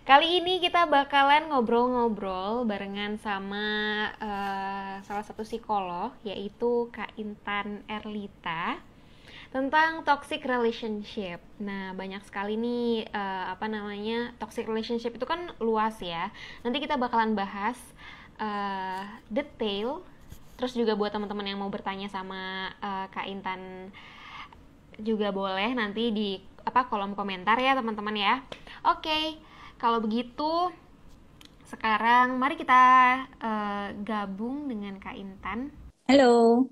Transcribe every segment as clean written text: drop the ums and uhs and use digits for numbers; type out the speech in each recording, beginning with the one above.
Kali ini kita bakalan ngobrol-ngobrol barengan sama salah satu psikolog, yaitu Kak Intan Erlita, tentang toxic relationship. Nah, banyak sekali nih toxic relationship itu kan luas ya. Nanti kita bakalan bahas detail. Terus juga buat teman-teman yang mau bertanya sama Kak Intan juga boleh nanti di kolom komentar ya teman-teman ya. Oke, kalau begitu sekarang mari kita gabung dengan Kak Intan. Halo,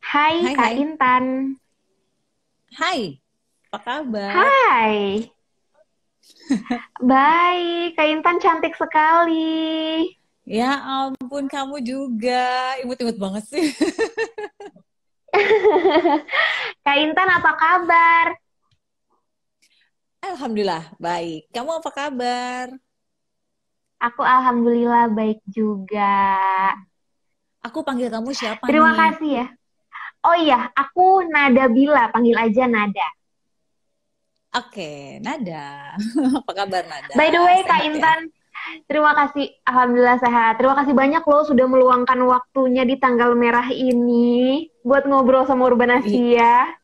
Hai hai Kak hai, Intan. hai, apa kabar? Hai. Baik, Kak Intan cantik sekali. Ya ampun, kamu juga imut-imut banget sih. Kak Intan apa kabar? Alhamdulillah, baik. Kamu apa kabar? Aku alhamdulillah baik juga. Aku panggil kamu siapa Terima nih? kasih ya. Oh iya, aku Nada Bila, panggil aja Nada. Oke, Nada. Apa kabar Nada? By the way, Kak Sehat ya? Intan, terima kasih. Alhamdulillah sehat. Terima kasih banyak loh sudah meluangkan waktunya di tanggal merah ini buat ngobrol sama Urban I- Asia.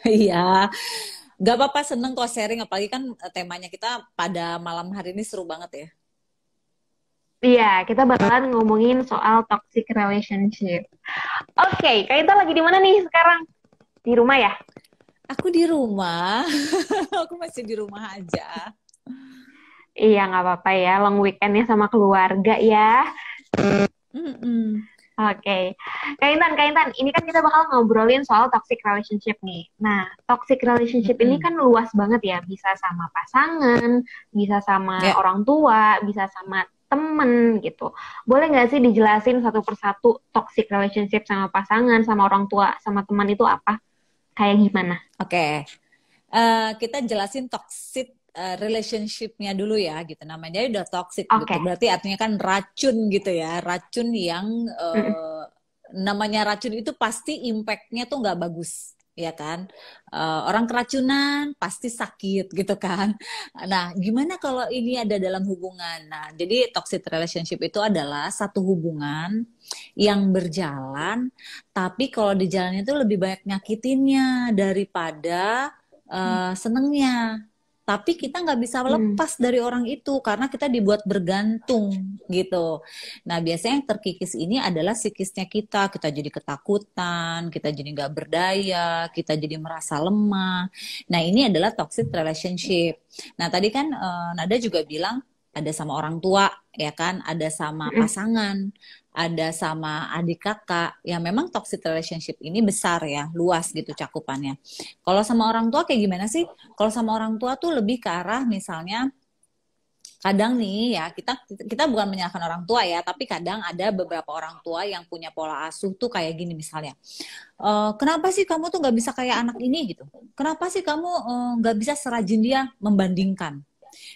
Iya, gak apa-apa, seneng kok sharing. Apalagi kan temanya kita pada malam hari ini seru banget ya. Iya, kita bakalan ngomongin soal toxic relationship. Oke, Kak Intan lagi di mana nih sekarang? Di rumah ya? Aku di rumah, aku masih di rumah aja. Iya, nggak apa-apa ya. Long weekendnya sama keluarga ya. Mm-mm. Oke, Kak Intan, ini kan kita bakal ngobrolin soal toxic relationship nih. Nah, toxic relationship ini Mm-mm. kan luas banget ya, bisa sama pasangan, bisa sama Ya. orang tua, bisa sama temen gitu. Boleh nggak sih dijelasin satu persatu toxic relationship sama pasangan, sama orang tua, sama teman itu apa? Kayak gimana? Oke. Kita jelasin toxic relationship-nya dulu ya gitu namanya. Jadi udah toxic gitu. Oke. Berarti artinya kan racun gitu ya. Racun yang Mm-mm. namanya racun itu pasti impact-nya tuh nggak bagus. Ya kan, orang keracunan pasti sakit gitu kan. Nah, gimana kalau ini ada dalam hubungan? Nah, jadi toxic relationship itu adalah satu hubungan yang berjalan, tapi kalau di jalannya itu lebih banyak nyakitinnya daripada senengnya. Tapi kita nggak bisa Mm-mm. lepas dari orang itu karena kita dibuat bergantung gitu. Nah, biasanya yang terkikis ini adalah psikisnya kita. Kita jadi ketakutan, kita jadi nggak berdaya, kita jadi merasa lemah. Nah, ini adalah toxic relationship. Nah, tadi kan Nada juga bilang ada sama orang tua, ya kan, ada sama Mm-mm. pasangan, ada sama adik kakak. Ya, memang toxic relationship ini besar ya, luas gitu cakupannya. Kalau sama orang tua kayak gimana sih? Kalau sama orang tua tuh lebih ke arah misalnya kadang nih ya kita kita bukan menyalahkan orang tua ya, tapi kadang ada beberapa orang tua yang punya pola asuh tuh kayak gini misalnya. Kenapa sih kamu tuh nggak bisa kayak anak ini gitu? Kenapa sih kamu nggak bisa serajin dia membandingkan?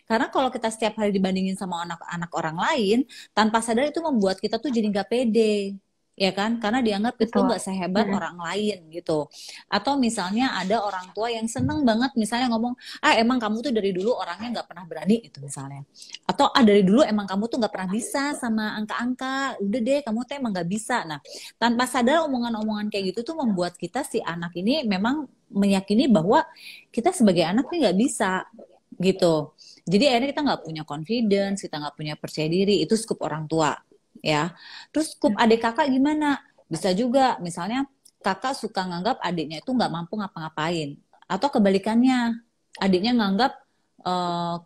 Karena kalau kita setiap hari dibandingin sama anak-anak orang lain, tanpa sadar itu membuat kita tuh jadi nggak pede, ya kan? Karena dianggap itu tuh Betul. nggak sehebat Mm-mm. orang lain gitu. Atau misalnya ada orang tua yang seneng banget misalnya ngomong, ah emang kamu tuh dari dulu orangnya nggak pernah berani gitu misalnya. Atau ah dari dulu emang kamu tuh nggak pernah bisa sama angka-angka, udah deh kamu tuh emang nggak bisa. Nah, tanpa sadar omongan-omongan kayak gitu tuh membuat kita si anak ini memang meyakini bahwa kita sebagai anak nih nggak bisa gitu. Jadi akhirnya kita nggak punya confidence, kita nggak punya percaya diri. Itu skup orang tua, ya. Terus skup adik kakak gimana? Bisa juga, misalnya kakak suka nganggap adiknya itu nggak mampu ngapa-ngapain, atau kebalikannya, adiknya nganggap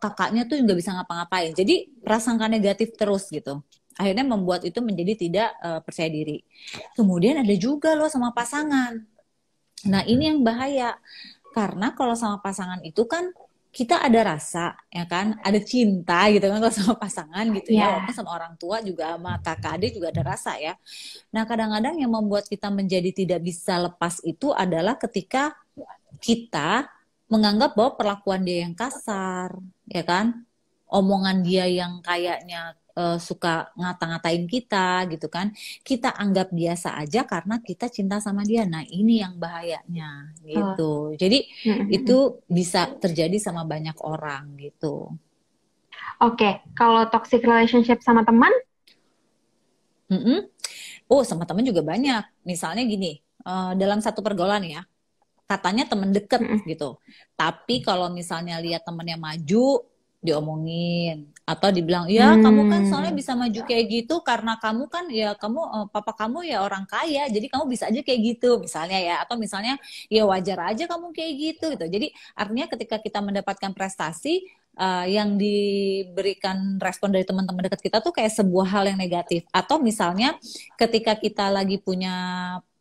kakaknya tuh nggak bisa ngapa-ngapain. Jadi prasangka negatif terus gitu. Akhirnya membuat itu menjadi tidak percaya diri. Kemudian ada juga loh sama pasangan. Nah, ini yang bahaya. Karena kalau sama pasangan itu kan kita ada rasa, ya kan? Ada cinta gitu kan kalau sama pasangan gitu ya. Walaupun Ya, sama orang tua juga sama kakak adik juga ada rasa ya. Nah, kadang-kadang yang membuat kita menjadi tidak bisa lepas itu adalah ketika kita menganggap bahwa perlakuan dia yang kasar, ya kan? Omongan dia yang kayaknya suka ngata-ngatain kita gitu kan, kita anggap biasa aja karena kita cinta sama dia. Nah, ini yang bahayanya Betul. gitu. Jadi Mm-mm. itu bisa terjadi sama banyak orang gitu. Oke, kalau toxic relationship sama teman, Mm-mm. Oh, sama temen juga banyak. Misalnya gini, dalam satu pergaulan ya, katanya temen deket mm-mm. gitu. Tapi kalau misalnya lihat temennya maju, diomongin. Atau dibilang, ya kamu kan soalnya Hmm, bisa maju kayak gitu karena kamu kan ya kamu, papa kamu ya orang kaya, jadi kamu bisa aja kayak gitu misalnya ya. Atau misalnya ya wajar aja kamu kayak gitu gitu. Jadi artinya ketika kita mendapatkan prestasi, yang diberikan respon dari teman-teman dekat kita tuh kayak sebuah hal yang negatif. Atau misalnya ketika kita lagi punya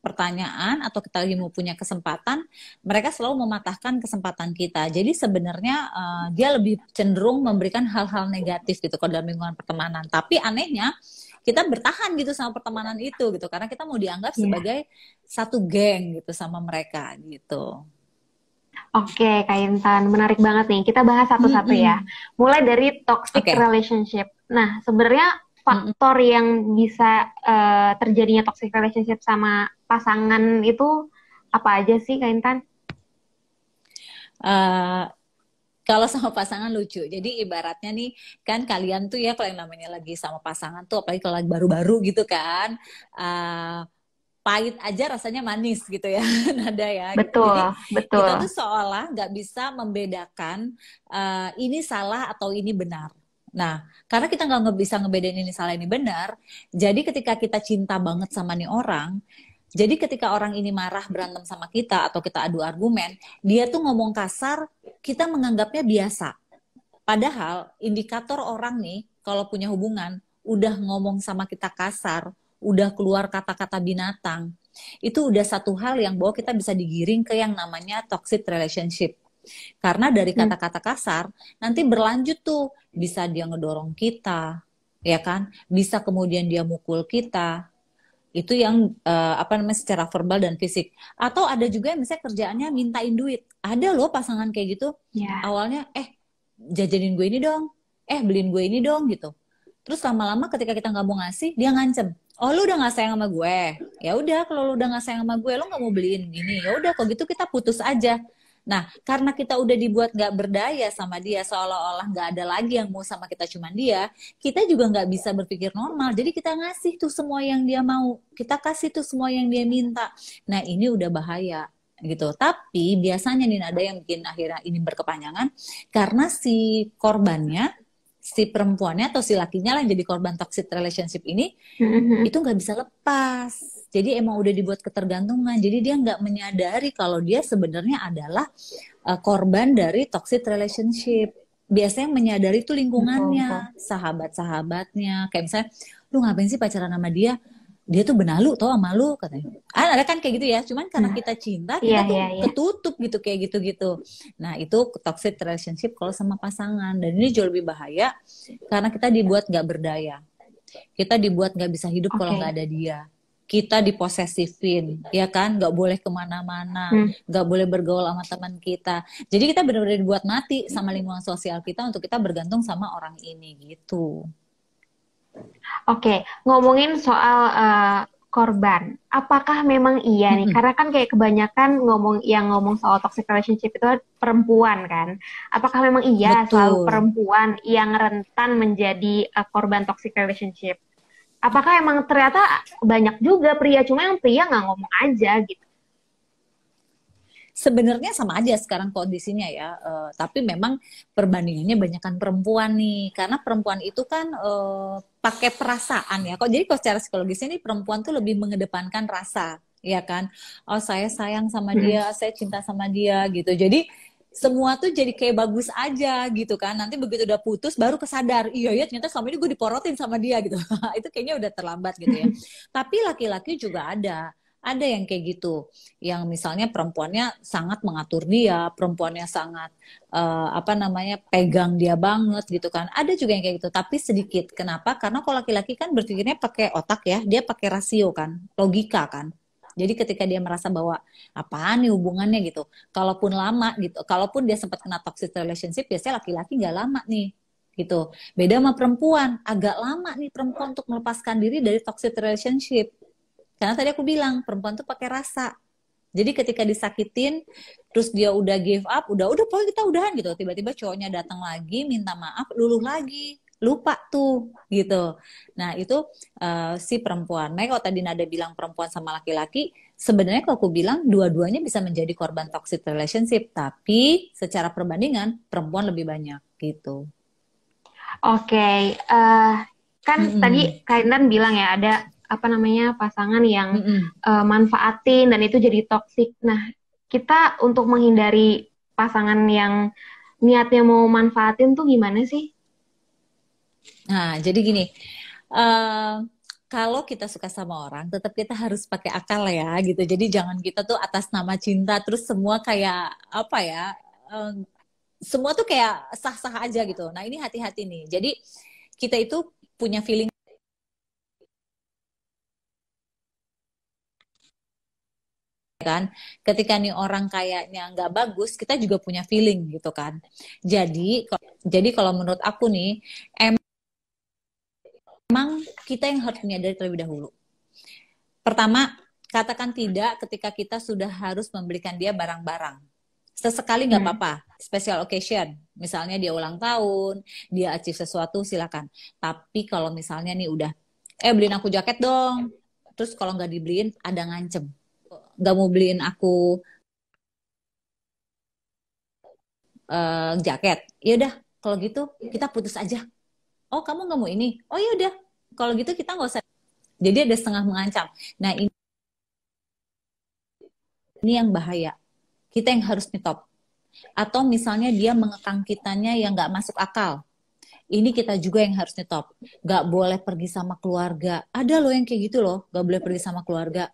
pertanyaan atau kita lagi mau punya kesempatan, mereka selalu mematahkan kesempatan kita. Jadi sebenarnya dia lebih cenderung memberikan hal-hal negatif gitu kalau dalam lingkungan pertemanan. Tapi anehnya kita bertahan gitu sama pertemanan itu gitu karena kita mau dianggap ya. sebagai satu geng gitu sama mereka gitu. Oke, Kak Intan, menarik banget nih. Kita bahas satu-satu ya. Mm-mm. Mulai dari toxic Oke. relationship. Nah, sebenarnya Mm-mm. faktor yang bisa terjadinya toxic relationship sama pasangan itu apa aja sih, Kak Intan? Eh, Kalau sama pasangan lucu. Jadi ibaratnya nih, kan kalian tuh ya kalau yang namanya lagi sama pasangan tuh, apalagi kalau lagi baru-baru gitu kan, pahit aja rasanya manis gitu ya, nada ya gitu. Betul, Jadi kita betul. tuh seolah nggak bisa membedakan ini salah atau ini benar. Nah, karena kita nggak bisa ngebedain ini salah ini benar, jadi ketika kita cinta banget sama nih orang, jadi ketika orang ini marah berantem sama kita atau kita adu argumen, dia tuh ngomong kasar, kita menganggapnya biasa. Padahal indikator orang nih kalau punya hubungan udah ngomong sama kita kasar, udah keluar kata-kata binatang, itu udah satu hal yang bahwa kita bisa digiring ke yang namanya toxic relationship. Karena dari Hmm. kata-kata kasar nanti berlanjut tuh bisa dia ngedorong kita, ya kan? Bisa kemudian dia mukul kita. Itu yang apa namanya secara verbal dan fisik. Atau ada juga yang misalnya kerjaannya mintain duit. Ada loh pasangan kayak gitu. Ya, Awalnya jajanin gue ini dong, beliin gue ini dong gitu. Terus lama-lama ketika kita nggak mau ngasih, dia ngancem. Oh lu udah nggak sayang sama gue? Ya udah kalau lu udah nggak sayang sama gue, lu nggak mau beliin ini. Ya udah kalau gitu kita putus aja. Nah karena kita udah dibuat nggak berdaya sama dia, seolah-olah nggak ada lagi yang mau sama kita cuman dia, kita juga nggak bisa berpikir normal. Jadi kita ngasih tuh semua yang dia mau, kita kasih tuh semua yang dia minta. Nah ini udah bahaya gitu. Tapi biasanya nih ada yang bikin akhirnya ini berkepanjangan karena si korbannya, si perempuannya atau si lakinya lah yang jadi korban toxic relationship ini, mm-mm. itu nggak bisa lepas. Jadi emang udah dibuat ketergantungan. Jadi dia nggak menyadari kalau dia sebenarnya adalah korban dari toxic relationship. Biasanya yang menyadari itu Betul, betul. lingkungannya, sahabat-sahabatnya. Kayak misalnya, lu ngapain sih pacaran sama dia? Dia tuh benalu tau sama lu katanya. Ada kan kayak gitu ya. Cuman karena Nah, kita cinta, iya, kita iya, tuh iya. ketutup gitu kayak gitu-gitu. Nah itu toxic relationship kalau sama pasangan. Dan ini jauh lebih bahaya karena kita dibuat nggak berdaya. Kita dibuat nggak bisa hidup kalau nggak Oke. ada dia. Kita diposesifin, ya kan? Nggak boleh kemana-mana, Hmm. nggak boleh bergaul sama teman kita. Jadi kita benar-benar dibuat mati sama lingkungan sosial kita untuk kita bergantung sama orang ini gitu. Oke, ngomongin soal korban, apakah memang iya nih? Mm-mm. Karena kan kayak kebanyakan ngomong soal toxic relationship itu perempuan kan. Apakah memang iya selalu Betul. perempuan yang rentan menjadi korban toxic relationship? Apakah emang ternyata banyak juga pria, cuma yang pria nggak ngomong aja gitu? Sebenarnya sama aja sekarang kondisinya ya, tapi memang perbandingannya banyakkan perempuan nih, karena perempuan itu kan pakai perasaan ya. Kok jadi kalau secara psikologisnya nih perempuan tuh lebih mengedepankan rasa, ya kan? Oh saya sayang sama Mm-mm. dia, saya cinta sama dia gitu. Jadi semua tuh jadi kayak bagus aja gitu kan. Nanti begitu udah putus baru kesadar, iya ya ternyata selama ini gue diporotin sama dia gitu. Itu kayaknya udah terlambat gitu ya. Tapi laki-laki juga ada yang kayak gitu, yang misalnya perempuannya sangat mengatur dia, perempuannya sangat apa namanya pegang dia banget gitu kan. Ada juga yang kayak gitu, tapi sedikit. Kenapa? Karena kalau laki-laki kan berpikirnya pakai otak ya, dia pakai rasio kan, logika kan. Jadi ketika dia merasa bahwa apaan nih hubungannya gitu, kalaupun lama gitu, kalaupun dia sempat kena toxic relationship, biasanya laki-laki nggak lama nih gitu. Beda sama perempuan, agak lama nih perempuan untuk melepaskan diri dari toxic relationship. Karena tadi aku bilang perempuan tuh pakai rasa. Jadi ketika disakitin, terus dia udah give up, udah pokoknya kita udahan gitu. Tiba-tiba cowoknya datang lagi, minta maaf, luluh lagi, lupa tuh gitu. Nah itu si perempuan. Nah kalau tadi Nada bilang perempuan sama laki-laki, sebenarnya kalau aku bilang dua-duanya bisa menjadi korban toxic relationship, tapi secara perbandingan perempuan lebih banyak gitu. Oke, kan Mm-mm. tadi Kak Intan bilang ya ada apa namanya pasangan yang Mm-mm. manfaatin dan itu jadi toksik. Nah, kita untuk menghindari pasangan yang niatnya mau manfaatin tuh gimana sih? Nah, jadi gini, eh, kalau kita suka sama orang, tetap kita harus pakai akal ya, gitu. Jadi jangan kita tuh atas nama cinta, terus semua kayak apa ya, eh, semua tuh kayak sah-sah aja gitu. Nah, ini hati-hati nih. Jadi kita itu punya feeling kan, ketika nih orang kayaknya nggak bagus, kita juga punya feeling gitu kan. Jadi kalau menurut aku nih, emang kita yang harus menyadari terlebih dahulu. Pertama, katakan tidak ketika kita sudah harus membelikan dia barang-barang. Sesekali nggak Hmm. apa-apa, special occasion. Misalnya dia ulang tahun, dia achieve sesuatu, silakan. Tapi kalau misalnya nih udah, beliin aku jaket dong. Terus kalau nggak dibeliin, ada ngancem. Nggak mau beliin aku jaket. Ya udah, kalau gitu kita putus aja. Oh, kamu nggak mau ini? Oh ya udah, kalau gitu kita nggak usah. Jadi ada setengah mengancam. Nah, ini yang bahaya. Kita yang harus nyetop. Atau misalnya dia mengekang kitanya yang nggak masuk akal. Ini kita juga yang harus nyetop. Nggak boleh pergi sama keluarga. Ada loh yang kayak gitu loh, nggak boleh pergi sama keluarga.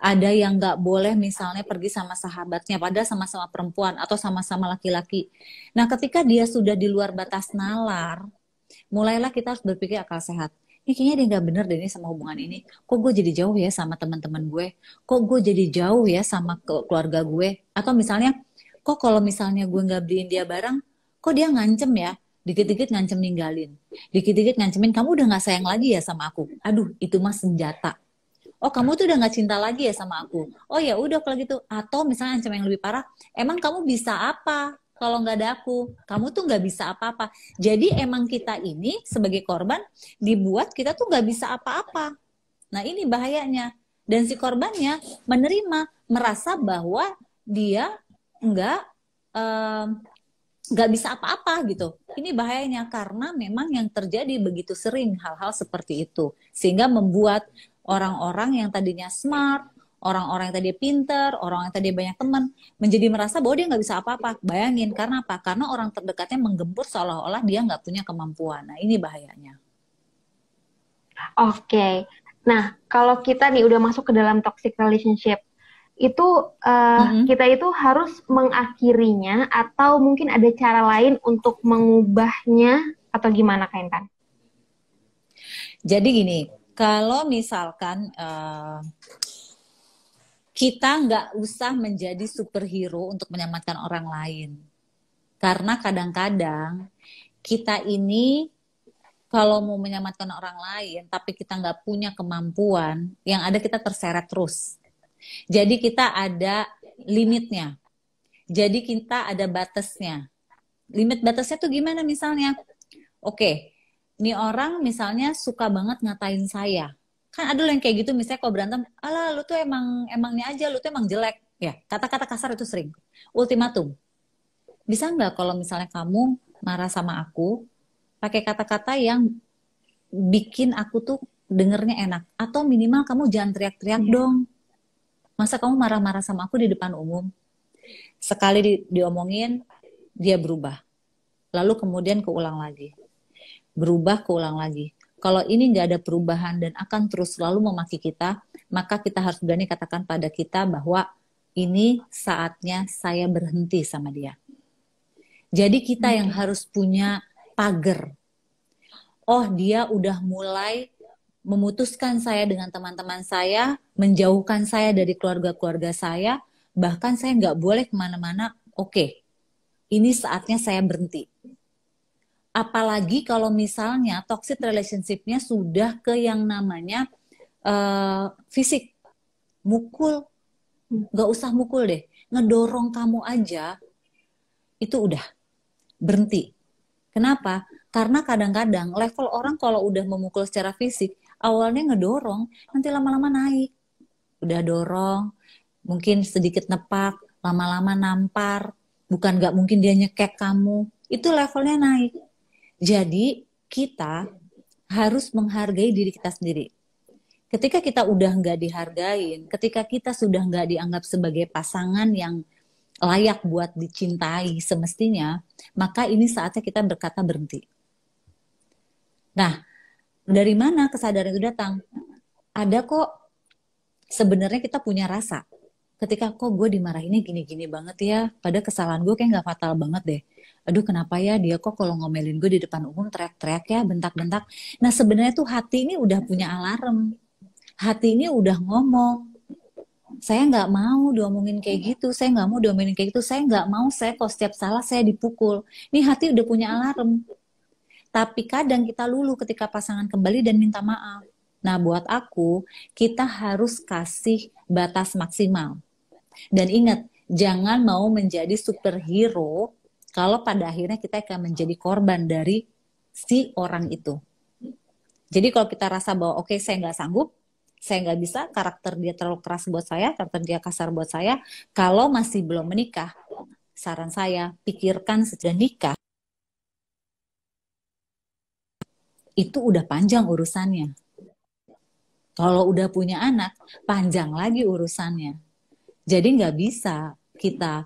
Ada yang nggak boleh misalnya pergi sama sahabatnya, padahal sama-sama perempuan atau sama-sama laki-laki. Nah, ketika dia sudah di luar batas nalar, mulailah kita harus berpikir akal sehat. Ini kayaknya dia nggak bener deh ini sama hubungan ini. Kok gue jadi jauh ya sama teman-teman gue? Kok gue jadi jauh ya sama keluarga gue? Atau misalnya, kok kalau misalnya gue nggak beliin dia barang, kok dia ngancem ya? Dikit-dikit ngancem ninggalin. Dikit-dikit ngancemin, kamu udah nggak sayang lagi ya sama aku. Aduh, itu mah senjata. Oh, kamu tuh udah nggak cinta lagi ya sama aku. Oh ya udah kalau gitu. Atau misalnya ancam yang lebih parah, emang kamu bisa apa kalau nggak ada aku? Kamu tuh nggak bisa apa-apa. Jadi emang kita ini sebagai korban dibuat kita tuh nggak bisa apa-apa. Nah ini bahayanya. Dan si korbannya menerima, merasa bahwa dia nggak em, nggak bisa apa-apa gitu. Ini bahayanya karena memang yang terjadi begitu sering hal-hal seperti itu, sehingga membuat orang-orang yang tadinya smart, orang-orang yang tadi pinter, orang yang tadi banyak teman, menjadi merasa bahwa dia nggak bisa apa-apa. Bayangin karena apa? Karena orang terdekatnya menggempur seolah-olah dia nggak punya kemampuan. Nah ini bahayanya. Oke. Nah, kalau kita nih udah masuk ke dalam toxic relationship, itu Mm-mm. kita itu harus mengakhirinya atau mungkin ada cara lain untuk mengubahnya atau gimana Kak Intan? Jadi gini, kalau misalkan kita nggak usah menjadi superhero untuk menyelamatkan orang lain. Karena kadang-kadang kita ini kalau mau menyelamatkan orang lain, tapi kita nggak punya kemampuan, yang ada kita terseret terus. Jadi kita ada limitnya. Jadi kita ada batasnya. Limit batasnya tuh gimana misalnya? Oke, nih orang misalnya suka banget ngatain saya. Kan ada loh yang kayak gitu, misalnya kalau berantem, alah lu tuh emangnya aja, lu tuh emang jelek. Ya, kata-kata kasar itu sering. Ultimatum. Bisa nggak kalau misalnya kamu marah sama aku, pakai kata-kata yang bikin aku tuh dengernya enak. Atau minimal kamu jangan teriak-teriak Iya. dong. Masa kamu marah-marah sama aku di depan umum? Sekali diomongin, dia berubah. Lalu kemudian keulang lagi. Berubah, keulang lagi. Kalau ini nggak ada perubahan dan akan terus selalu memaki kita, maka kita harus berani katakan pada kita bahwa ini saatnya saya berhenti sama dia. Jadi kita yang Oke. harus punya pagar. Oh, dia udah mulai memutuskan saya dengan teman-teman saya, menjauhkan saya dari keluarga-keluarga saya, bahkan saya nggak boleh kemana-mana. Oke, ini saatnya saya berhenti. Apalagi kalau misalnya toxic relationship-nya sudah ke yang namanya fisik, mukul, nggak usah mukul deh, ngedorong kamu aja, itu udah berhenti. Kenapa? Karena kadang-kadang level orang kalau udah memukul secara fisik, awalnya ngedorong, nanti lama-lama naik. Udah dorong, mungkin sedikit nepak, lama-lama nampar, bukan nggak mungkin dia nyekek kamu, itu levelnya naik. Jadi kita harus menghargai diri kita sendiri. Ketika kita udah nggak dihargain, ketika kita sudah nggak dianggap sebagai pasangan yang layak buat dicintai semestinya, maka ini saatnya kita berkata berhenti. Nah, dari mana kesadaran itu datang? Ada kok sebenarnya kita punya rasa. Ketika kok gue dimarahinnya gini-gini banget ya, pada kesalahan gue kayak nggak fatal banget deh. Aduh kenapa ya dia kok kalau ngomelin gue di depan umum teriak-teriak ya, bentak-bentak. Nah sebenarnya tuh hati ini udah punya alarm. Hati ini udah ngomong, saya nggak mau diomongin kayak gitu, saya nggak mau diomongin kayak gitu, saya nggak mau saya kalau setiap salah saya dipukul. Ini hati udah punya alarm. Tapi kadang kita luluh ketika pasangan kembali dan minta maaf. Nah buat aku, kita harus kasih batas maksimal. Dan ingat, jangan mau menjadi superhero kalau pada akhirnya kita akan menjadi korban dari si orang itu. Jadi kalau kita rasa bahwa oke, saya nggak sanggup, saya nggak bisa, karakter dia terlalu keras buat saya, karakter dia kasar buat saya, kalau masih belum menikah, saran saya, pikirkan sejak nikah, itu udah panjang urusannya. Kalau udah punya anak, panjang lagi urusannya. Jadi nggak bisa kita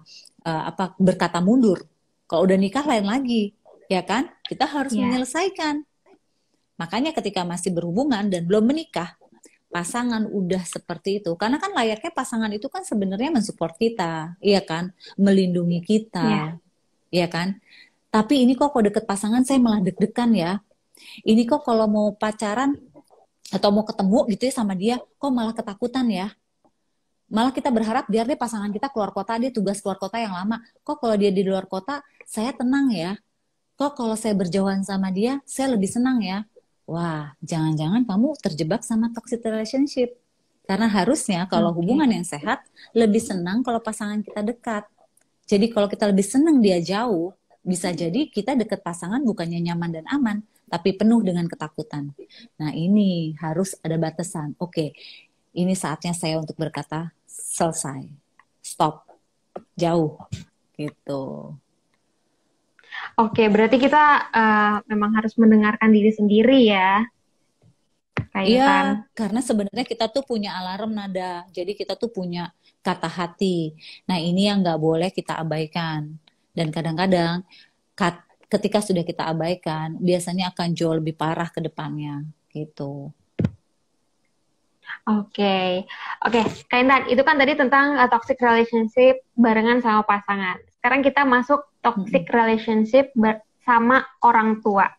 berkata mundur. Kalau udah nikah lain lagi, ya kan? Kita harus menyelesaikan. Makanya ketika masih berhubungan dan belum menikah, pasangan udah seperti itu. Karena kan layaknya pasangan itu kan sebenarnya mensupport kita, iya kan? Melindungi kita, iya kan? Tapi ini kok kalau deket pasangan saya malah deg-degan ya. Ini kok kalau mau pacaran atau mau ketemu gitu ya sama dia, kok malah ketakutan ya. Malah kita berharap biar deh pasangan kita keluar kota, dia tugas keluar kota yang lama. Kok kalau dia di luar kota, saya tenang ya. Kok kalau saya berjauhan sama dia, saya lebih senang ya. Wah, jangan-jangan kamu terjebak sama toxic relationship. Karena harusnya kalau hubungan yang sehat, lebih senang kalau pasangan kita dekat. Jadi kalau kita lebih senang dia jauh, bisa jadi kita dekat pasangan bukannya nyaman dan aman, tapi penuh dengan ketakutan. Nah ini harus ada batasan. Oke, ini saatnya saya untuk berkata, selesai, stop, jauh, gitu. Oke, berarti kita memang harus mendengarkan diri sendiri ya, Iya, karena sebenarnya kita tuh punya alarm nada, jadi kita tuh punya kata hati. Nah ini yang nggak boleh kita abaikan. Dan kadang-kadang ketika sudah kita abaikan, biasanya akan jauh lebih parah ke depannya, gitu. Oke, oke, Kak Intan, itu kan tadi tentang toxic relationship barengan sama pasangan. Sekarang kita masuk toxic relationship sama orang tua.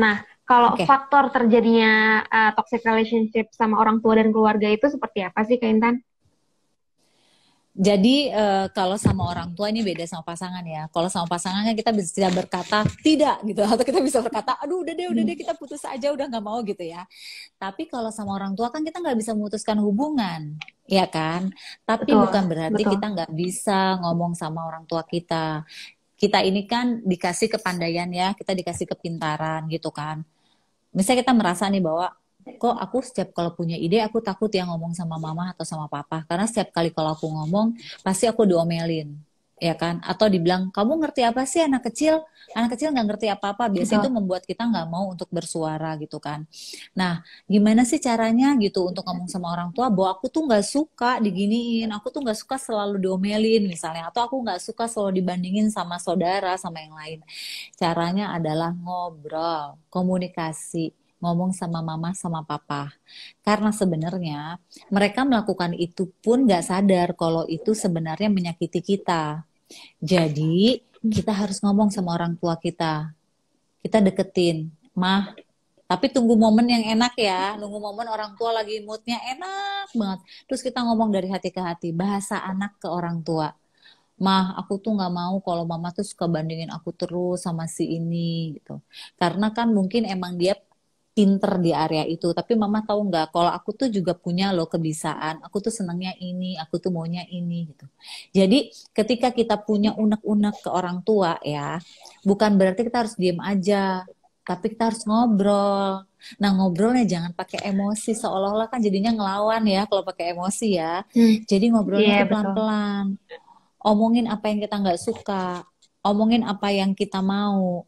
Nah, kalau faktor terjadinya toxic relationship sama orang tua dan keluarga itu seperti apa sih, Kak Intan? Jadi kalau sama orang tua ini beda sama pasangan ya. Kalau sama pasangan kan kita bisa berkata tidak gitu, atau kita bisa berkata, aduh udah deh kita putus aja, udah nggak mau gitu ya. Tapi kalau sama orang tua kan kita nggak bisa memutuskan hubungan, ya kan? Tapi bukan berarti kita nggak bisa ngomong sama orang tua kita. Kita ini kan dikasih kepandaian ya, kita dikasih kepintaran gitu kan. Misalnya kita merasa nih bahwa kok aku setiap kalau punya ide aku takut ya ngomong sama mama atau sama papa, karena setiap kali kalau aku ngomong pasti aku diomelin, ya kan, atau dibilang kamu ngerti apa sih, anak kecil nggak ngerti apa-apa, biasanya itu membuat kita nggak mau untuk bersuara gitu kan. Nah gimana sih caranya gitu untuk ngomong sama orang tua bahwa aku tuh nggak suka diginiin, aku tuh nggak suka selalu diomelin misalnya, atau aku nggak suka selalu dibandingin sama saudara sama yang lain. Caranya adalah ngobrol, komunikasi, ngomong sama mama sama papa. Karena sebenarnya mereka melakukan itu pun nggak sadar kalau itu sebenarnya menyakiti kita. Jadi kita harus ngomong sama orang tua kita. Kita deketin, mah. Tapi tunggu momen yang enak ya. Nunggu momen orang tua lagi moodnya enak banget. Terus kita ngomong dari hati ke hati. Bahasa anak ke orang tua. Mah, aku tuh nggak mau kalau mama tuh suka bandingin aku terus sama si ini gitu. Karena kan mungkin emang dia pinter di area itu. Tapi mama tahu nggak kalau aku tuh juga punya loh kebiasaan. Aku tuh senangnya ini, aku tuh maunya ini gitu. Jadi ketika kita punya unek-unek ke orang tua ya, bukan berarti kita harus diem aja. Tapi kita harus ngobrol. Nah ngobrolnya jangan pakai emosi. Seolah-olah kan jadinya ngelawan ya kalau pakai emosi ya. Hmm, Jadi ngobrolnya iya tuh betul. pelan-pelan, omongin apa yang kita nggak suka, omongin apa yang kita mau.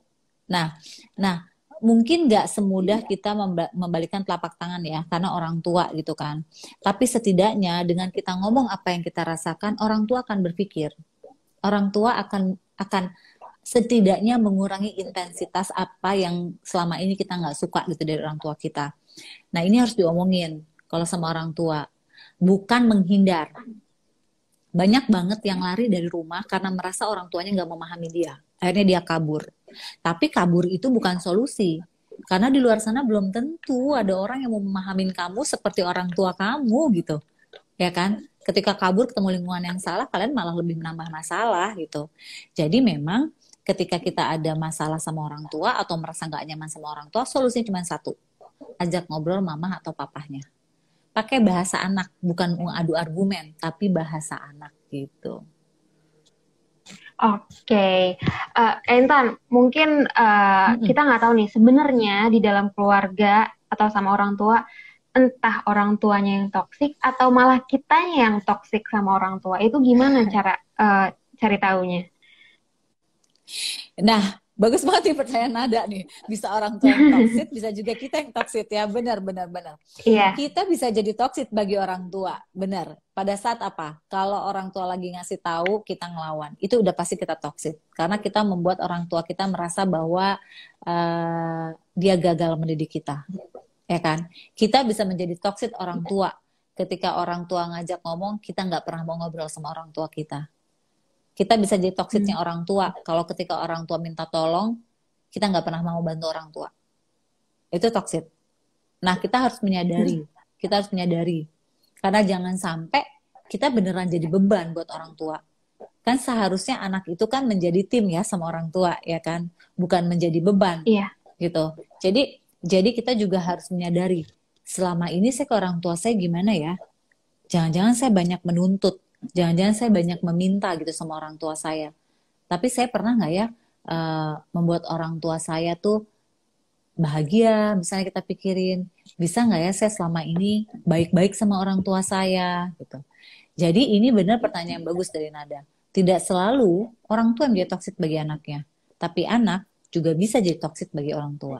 Nah, nah mungkin nggak semudah kita membalikkan telapak tangan ya, karena orang tua gitu kan. Tapi setidaknya dengan kita ngomong apa yang kita rasakan, orang tua akan berpikir, orang tua akan setidaknya mengurangi intensitas apa yang selama ini kita nggak suka gitu dari orang tua kita. Nah ini harus diomongin kalau sama orang tua, bukan menghindar. Banyak banget yang lari dari rumah karena merasa orang tuanya nggak memahami dia. Akhirnya dia kabur. Tapi kabur itu bukan solusi. Karena di luar sana belum tentu ada orang yang mau memahamin kamu seperti orang tua kamu gitu. Ya kan? Ketika kabur ketemu lingkungan yang salah, kalian malah lebih menambah masalah gitu. Jadi memang ketika kita ada masalah sama orang tua atau merasa nggak nyaman sama orang tua, solusinya cuma satu. Ajak ngobrol mama atau papahnya. Pakai bahasa anak, bukan adu argumen, tapi bahasa anak gitu. Oke, Intan, mungkin kita Mm-mm. nggak tahu nih sebenarnya di dalam keluarga atau sama orang tua, entah orang tuanya yang toksik atau malah kitanya yang toksik sama orang tua. Itu gimana cara cari taunya? Nah, bagus banget nih pertanyaan Nada nih. Bisa orang tua yang toksit, bisa juga kita yang toksit ya. Benar, benar, benar. Iya. Kita bisa jadi toksit bagi orang tua. Benar. Pada saat apa? Kalau orang tua lagi ngasih tahu, kita ngelawan. Itu udah pasti kita toksit. Karena kita membuat orang tua kita merasa bahwa dia gagal mendidik kita. Ya kan? Kita bisa menjadi toksit orang tua. Ketika orang tua ngajak ngomong, kita nggak pernah mau ngobrol sama orang tua kita. Kita bisa jadi Hmm. toksisnya orang tua. Kalau ketika orang tua minta tolong, kita nggak pernah mau bantu orang tua. Itu toksit. Nah, kita harus menyadari. Kita harus menyadari. Karena jangan sampai kita beneran jadi beban buat orang tua. Kan seharusnya anak itu kan menjadi tim ya sama orang tua, ya kan? Bukan menjadi beban, Iya. gitu. Jadi kita juga harus menyadari. Selama ini saya ke orang tua saya gimana ya? Jangan-jangan saya banyak menuntut, jangan-jangan saya banyak meminta gitu sama orang tua saya. Tapi saya pernah nggak ya membuat orang tua saya tuh bahagia? Misalnya kita pikirin, bisa nggak ya saya selama ini baik-baik sama orang tua saya gitu. Jadi ini benar pertanyaan yang bagus dari Nada. Tidak selalu orang tua yang jadi toksik bagi anaknya, tapi anak juga bisa jadi toksik bagi orang tua.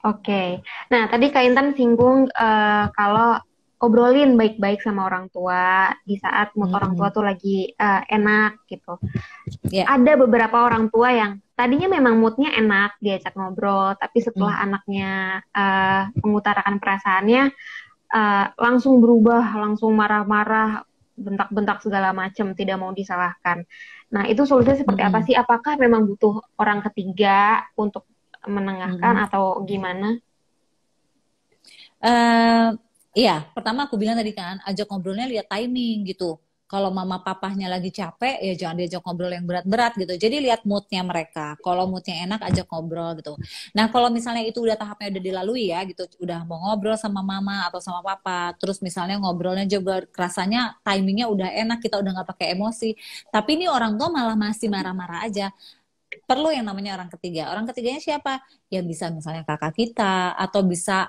Oke. Nah, tadi Kak Intan singgung kalau obrolin baik-baik sama orang tua di saat mood orang tua Mm-mm. tuh lagi enak gitu. Ya, Ada beberapa orang tua yang tadinya memang moodnya enak diajak ngobrol, tapi setelah mm. anaknya mengutarakan perasaannya langsung berubah, langsung marah-marah, bentak-bentak segala macam, tidak mau disalahkan. Nah, itu solusinya seperti apa Mm-mm. sih? Apakah memang butuh orang ketiga untuk menengahkan Mm-mm. atau gimana? eh iya, pertama aku bilang tadi kan, ajak ngobrolnya lihat timing gitu. Kalau mama papahnya lagi capek, ya jangan diajak ngobrol yang berat-berat gitu. Jadi lihat moodnya mereka. Kalau moodnya enak, ajak ngobrol gitu. Nah, kalau misalnya itu udah tahapnya udah dilalui ya gitu, udah mau ngobrol sama mama atau sama papa, terus misalnya ngobrolnya juga rasanya timingnya udah enak, kita udah nggak pakai emosi. Tapi ini orang tua malah masih marah-marah aja, perlu yang namanya orang ketiga. Orang ketiganya siapa? Ya bisa misalnya kakak kita atau bisa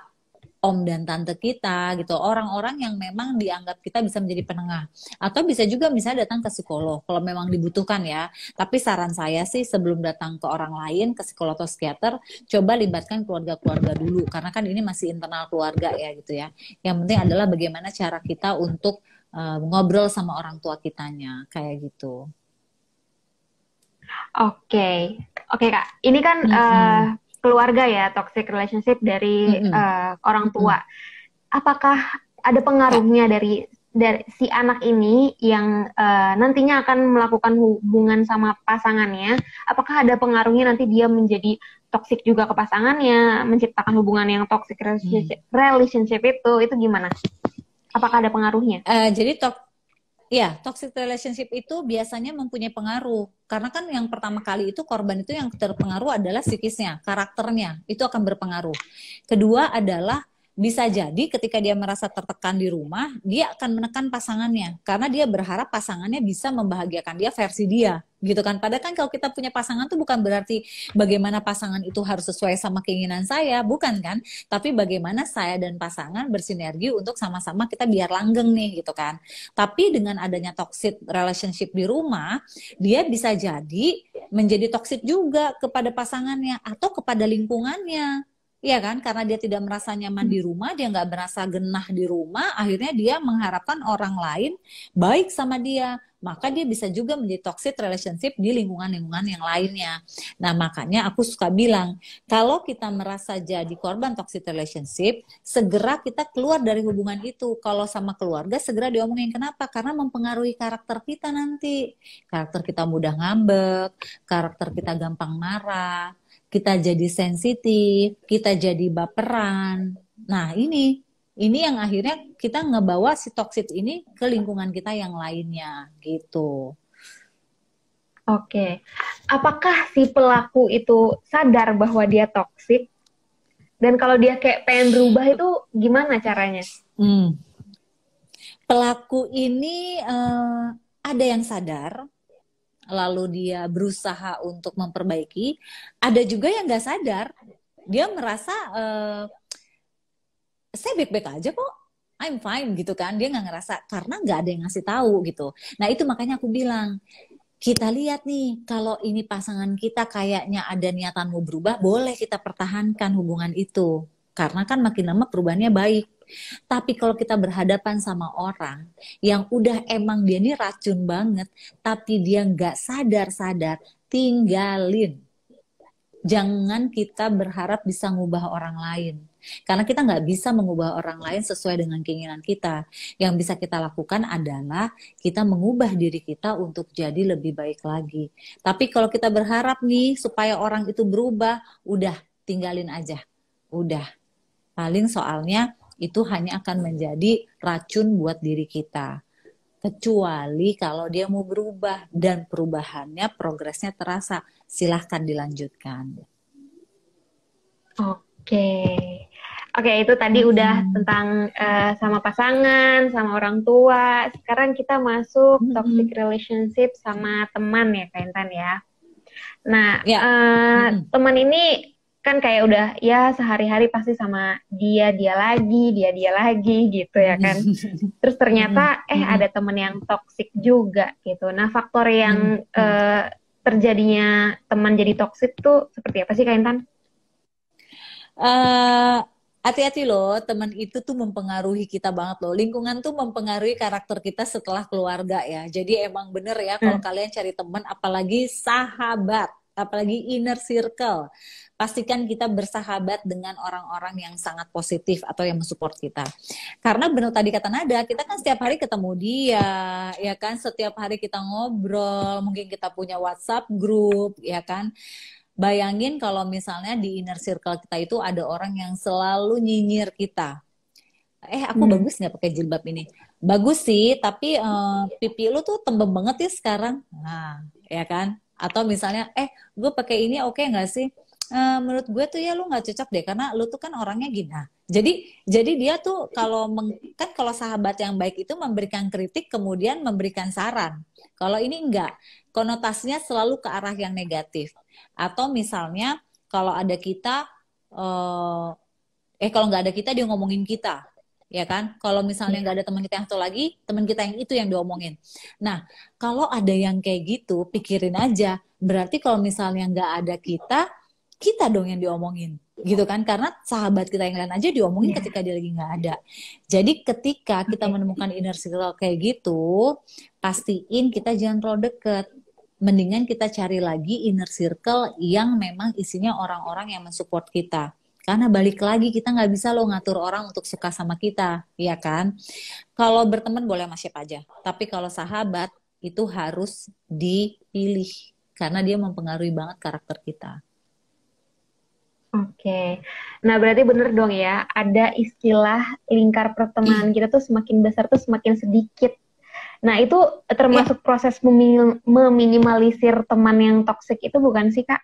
om dan tante kita gitu. Orang-orang yang memang dianggap kita bisa menjadi penengah. Atau bisa juga misalnya datang ke psikolog kalau memang dibutuhkan ya. Tapi saran saya sih sebelum datang ke orang lain, ke psikolog atau psikiater, coba libatkan keluarga-keluarga dulu karena kan ini masih internal keluarga ya gitu ya. Yang penting adalah bagaimana cara kita untuk ngobrol sama orang tua kitanya kayak gitu. Oke, oke Kak. Ini kan Mm-mm. keluarga ya, toxic relationship dari Mm-mm. orang tua. Mm-mm. Apakah ada Ya. pengaruhnya dari si anak ini yang nantinya akan melakukan hubungan sama pasangannya? Apakah ada pengaruhnya nanti dia menjadi toxic juga ke pasangannya, menciptakan hubungan yang toxic Hmm. relationship itu gimana? Apakah ada pengaruhnya? Jadi Iya, toxic relationship itu biasanya mempunyai pengaruh. Karena kan yang pertama kali itu korban itu yang terpengaruh adalah psikisnya, karakternya. Itu akan berpengaruh. Kedua adalah bisa jadi ketika dia merasa tertekan di rumah, dia akan menekan pasangannya. Karena dia berharap pasangannya bisa membahagiakan dia versi dia. Gitu kan. Padahal kan kalau kita punya pasangan tuh bukan berarti bagaimana pasangan itu harus sesuai sama keinginan saya. Bukan kan. Tapi bagaimana saya dan pasangan bersinergi untuk sama-sama kita biar langgeng nih gitu kan. Tapi dengan adanya toxic relationship di rumah, dia bisa jadi menjadi toxic juga kepada pasangannya atau kepada lingkungannya. Iya kan, karena dia tidak merasa nyaman di rumah, dia nggak merasa genah di rumah, akhirnya dia mengharapkan orang lain baik sama dia. Maka dia bisa juga menjadi toxic relationship di lingkungan-lingkungan yang lainnya. Nah, makanya aku suka bilang, kalau kita merasa jadi korban toxic relationship, segera kita keluar dari hubungan itu. Kalau sama keluarga, segera diomongin. Kenapa? Karena mempengaruhi karakter kita nanti. Karakter kita mudah ngambek, karakter kita gampang marah, kita jadi sensitif, kita jadi baperan. Nah, ini yang akhirnya kita ngebawa si toxic ini ke lingkungan kita yang lainnya gitu. Oke. Apakah si pelaku itu sadar bahwa dia toksik? Dan kalau dia kayak pengen berubah itu gimana caranya? Pelaku ini ada yang sadar, lalu dia berusaha untuk memperbaiki. Ada juga yang nggak sadar, dia merasa saya baik-baik aja kok, I'm fine gitu kan. Dia nggak ngerasa karena nggak ada yang ngasih tahu gitu. Nah itu makanya aku bilang, kita lihat nih, kalau ini pasangan kita kayaknya ada niatan mau berubah, boleh kita pertahankan hubungan itu. Karena kan makin lama perubahannya baik. Tapi kalau kita berhadapan sama orang yang udah emang dia ini racun banget, tapi dia nggak sadar-sadar, tinggalin. Jangan kita berharap bisa ngubah orang lain. Karena kita nggak bisa mengubah orang lain sesuai dengan keinginan kita. Yang bisa kita lakukan adalah kita mengubah diri kita untuk jadi lebih baik lagi. Tapi kalau kita berharap nih supaya orang itu berubah, udah tinggalin aja. Udah. Paling soalnya itu hanya akan menjadi racun buat diri kita. Kecuali kalau dia mau berubah dan perubahannya, progresnya terasa, silahkan dilanjutkan. Oke. Oke, itu tadi udah tentang sama pasangan, sama orang tua. Sekarang kita masuk toxic relationship sama teman ya, Kak Intan ya. Nah, Ya. teman ini kan kayak udah ya sehari-hari pasti sama dia lagi gitu ya kan. Terus ternyata ada teman yang toxic juga gitu. Nah, faktor yang terjadinya teman jadi toxic tuh seperti apa sih Kak Intan? Hati-hati loh, teman itu tuh mempengaruhi kita banget loh. Lingkungan tuh mempengaruhi karakter kita setelah keluarga ya. Jadi emang bener ya kalau kalian cari teman, apalagi sahabat, apalagi inner circle. Pastikan kita bersahabat dengan orang-orang yang sangat positif atau yang mensupport kita. Karena benar tadi kata Nada, kita kan setiap hari ketemu dia, ya kan? Setiap hari kita ngobrol, mungkin kita punya WhatsApp group, ya kan? Bayangin kalau misalnya di inner circle kita itu ada orang yang selalu nyinyir kita. Aku bagus nggak pakai jilbab ini? Bagus sih, tapi pipi lu tuh tembem banget ya sekarang. Nah, ya kan? Atau misalnya, gue pakai ini oke nggak sih? Menurut gue tuh ya lu nggak cocok deh, karena lu tuh kan orangnya gini. Nah, jadi dia tuh kan kalau sahabat yang baik itu memberikan kritik kemudian memberikan saran. Kalau ini enggak, konotasinya selalu ke arah yang negatif. Atau misalnya kalau ada kita, kalau nggak ada kita dia ngomongin kita, ya kan? Kalau misalnya nggak ada teman kita yang satu lagi, teman kita yang itu yang diomongin. Nah, kalau ada yang kayak gitu, pikirin aja. Berarti kalau misalnya nggak ada kita dong yang diomongin, gitu kan? Karena sahabat kita yang lain aja diomongin ketika dia lagi nggak ada. Jadi ketika kita menemukan inner circle kayak gitu, pastiin kita jangan terlalu deket. Mendingan kita cari lagi inner circle yang memang isinya orang-orang yang mensupport kita. Karena balik lagi kita nggak bisa loh ngatur orang untuk suka sama kita, ya kan? Kalau berteman boleh sama siapa aja, tapi kalau sahabat itu harus dipilih karena dia mempengaruhi banget karakter kita. Oke, nah berarti bener dong ya, ada istilah lingkar pertemanan kita tuh semakin besar tuh semakin sedikit Nah, itu Ya, termasuk proses meminimalisir teman yang toksik itu bukan sih, Kak?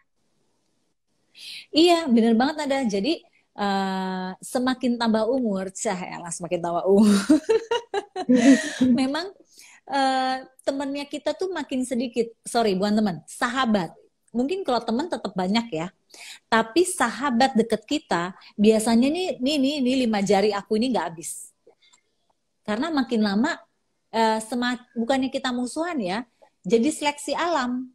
iya, bener banget ada. Jadi semakin tambah umur, cah elah semakin tambah umur. Memang temennya kita tuh makin sedikit. Sorry, bukan teman, sahabat. Mungkin kalau teman tetap banyak ya. Tapi sahabat deket kita biasanya nih 5 jari aku ini nggak habis. Karena makin lama bukannya kita musuhan ya, jadi seleksi alam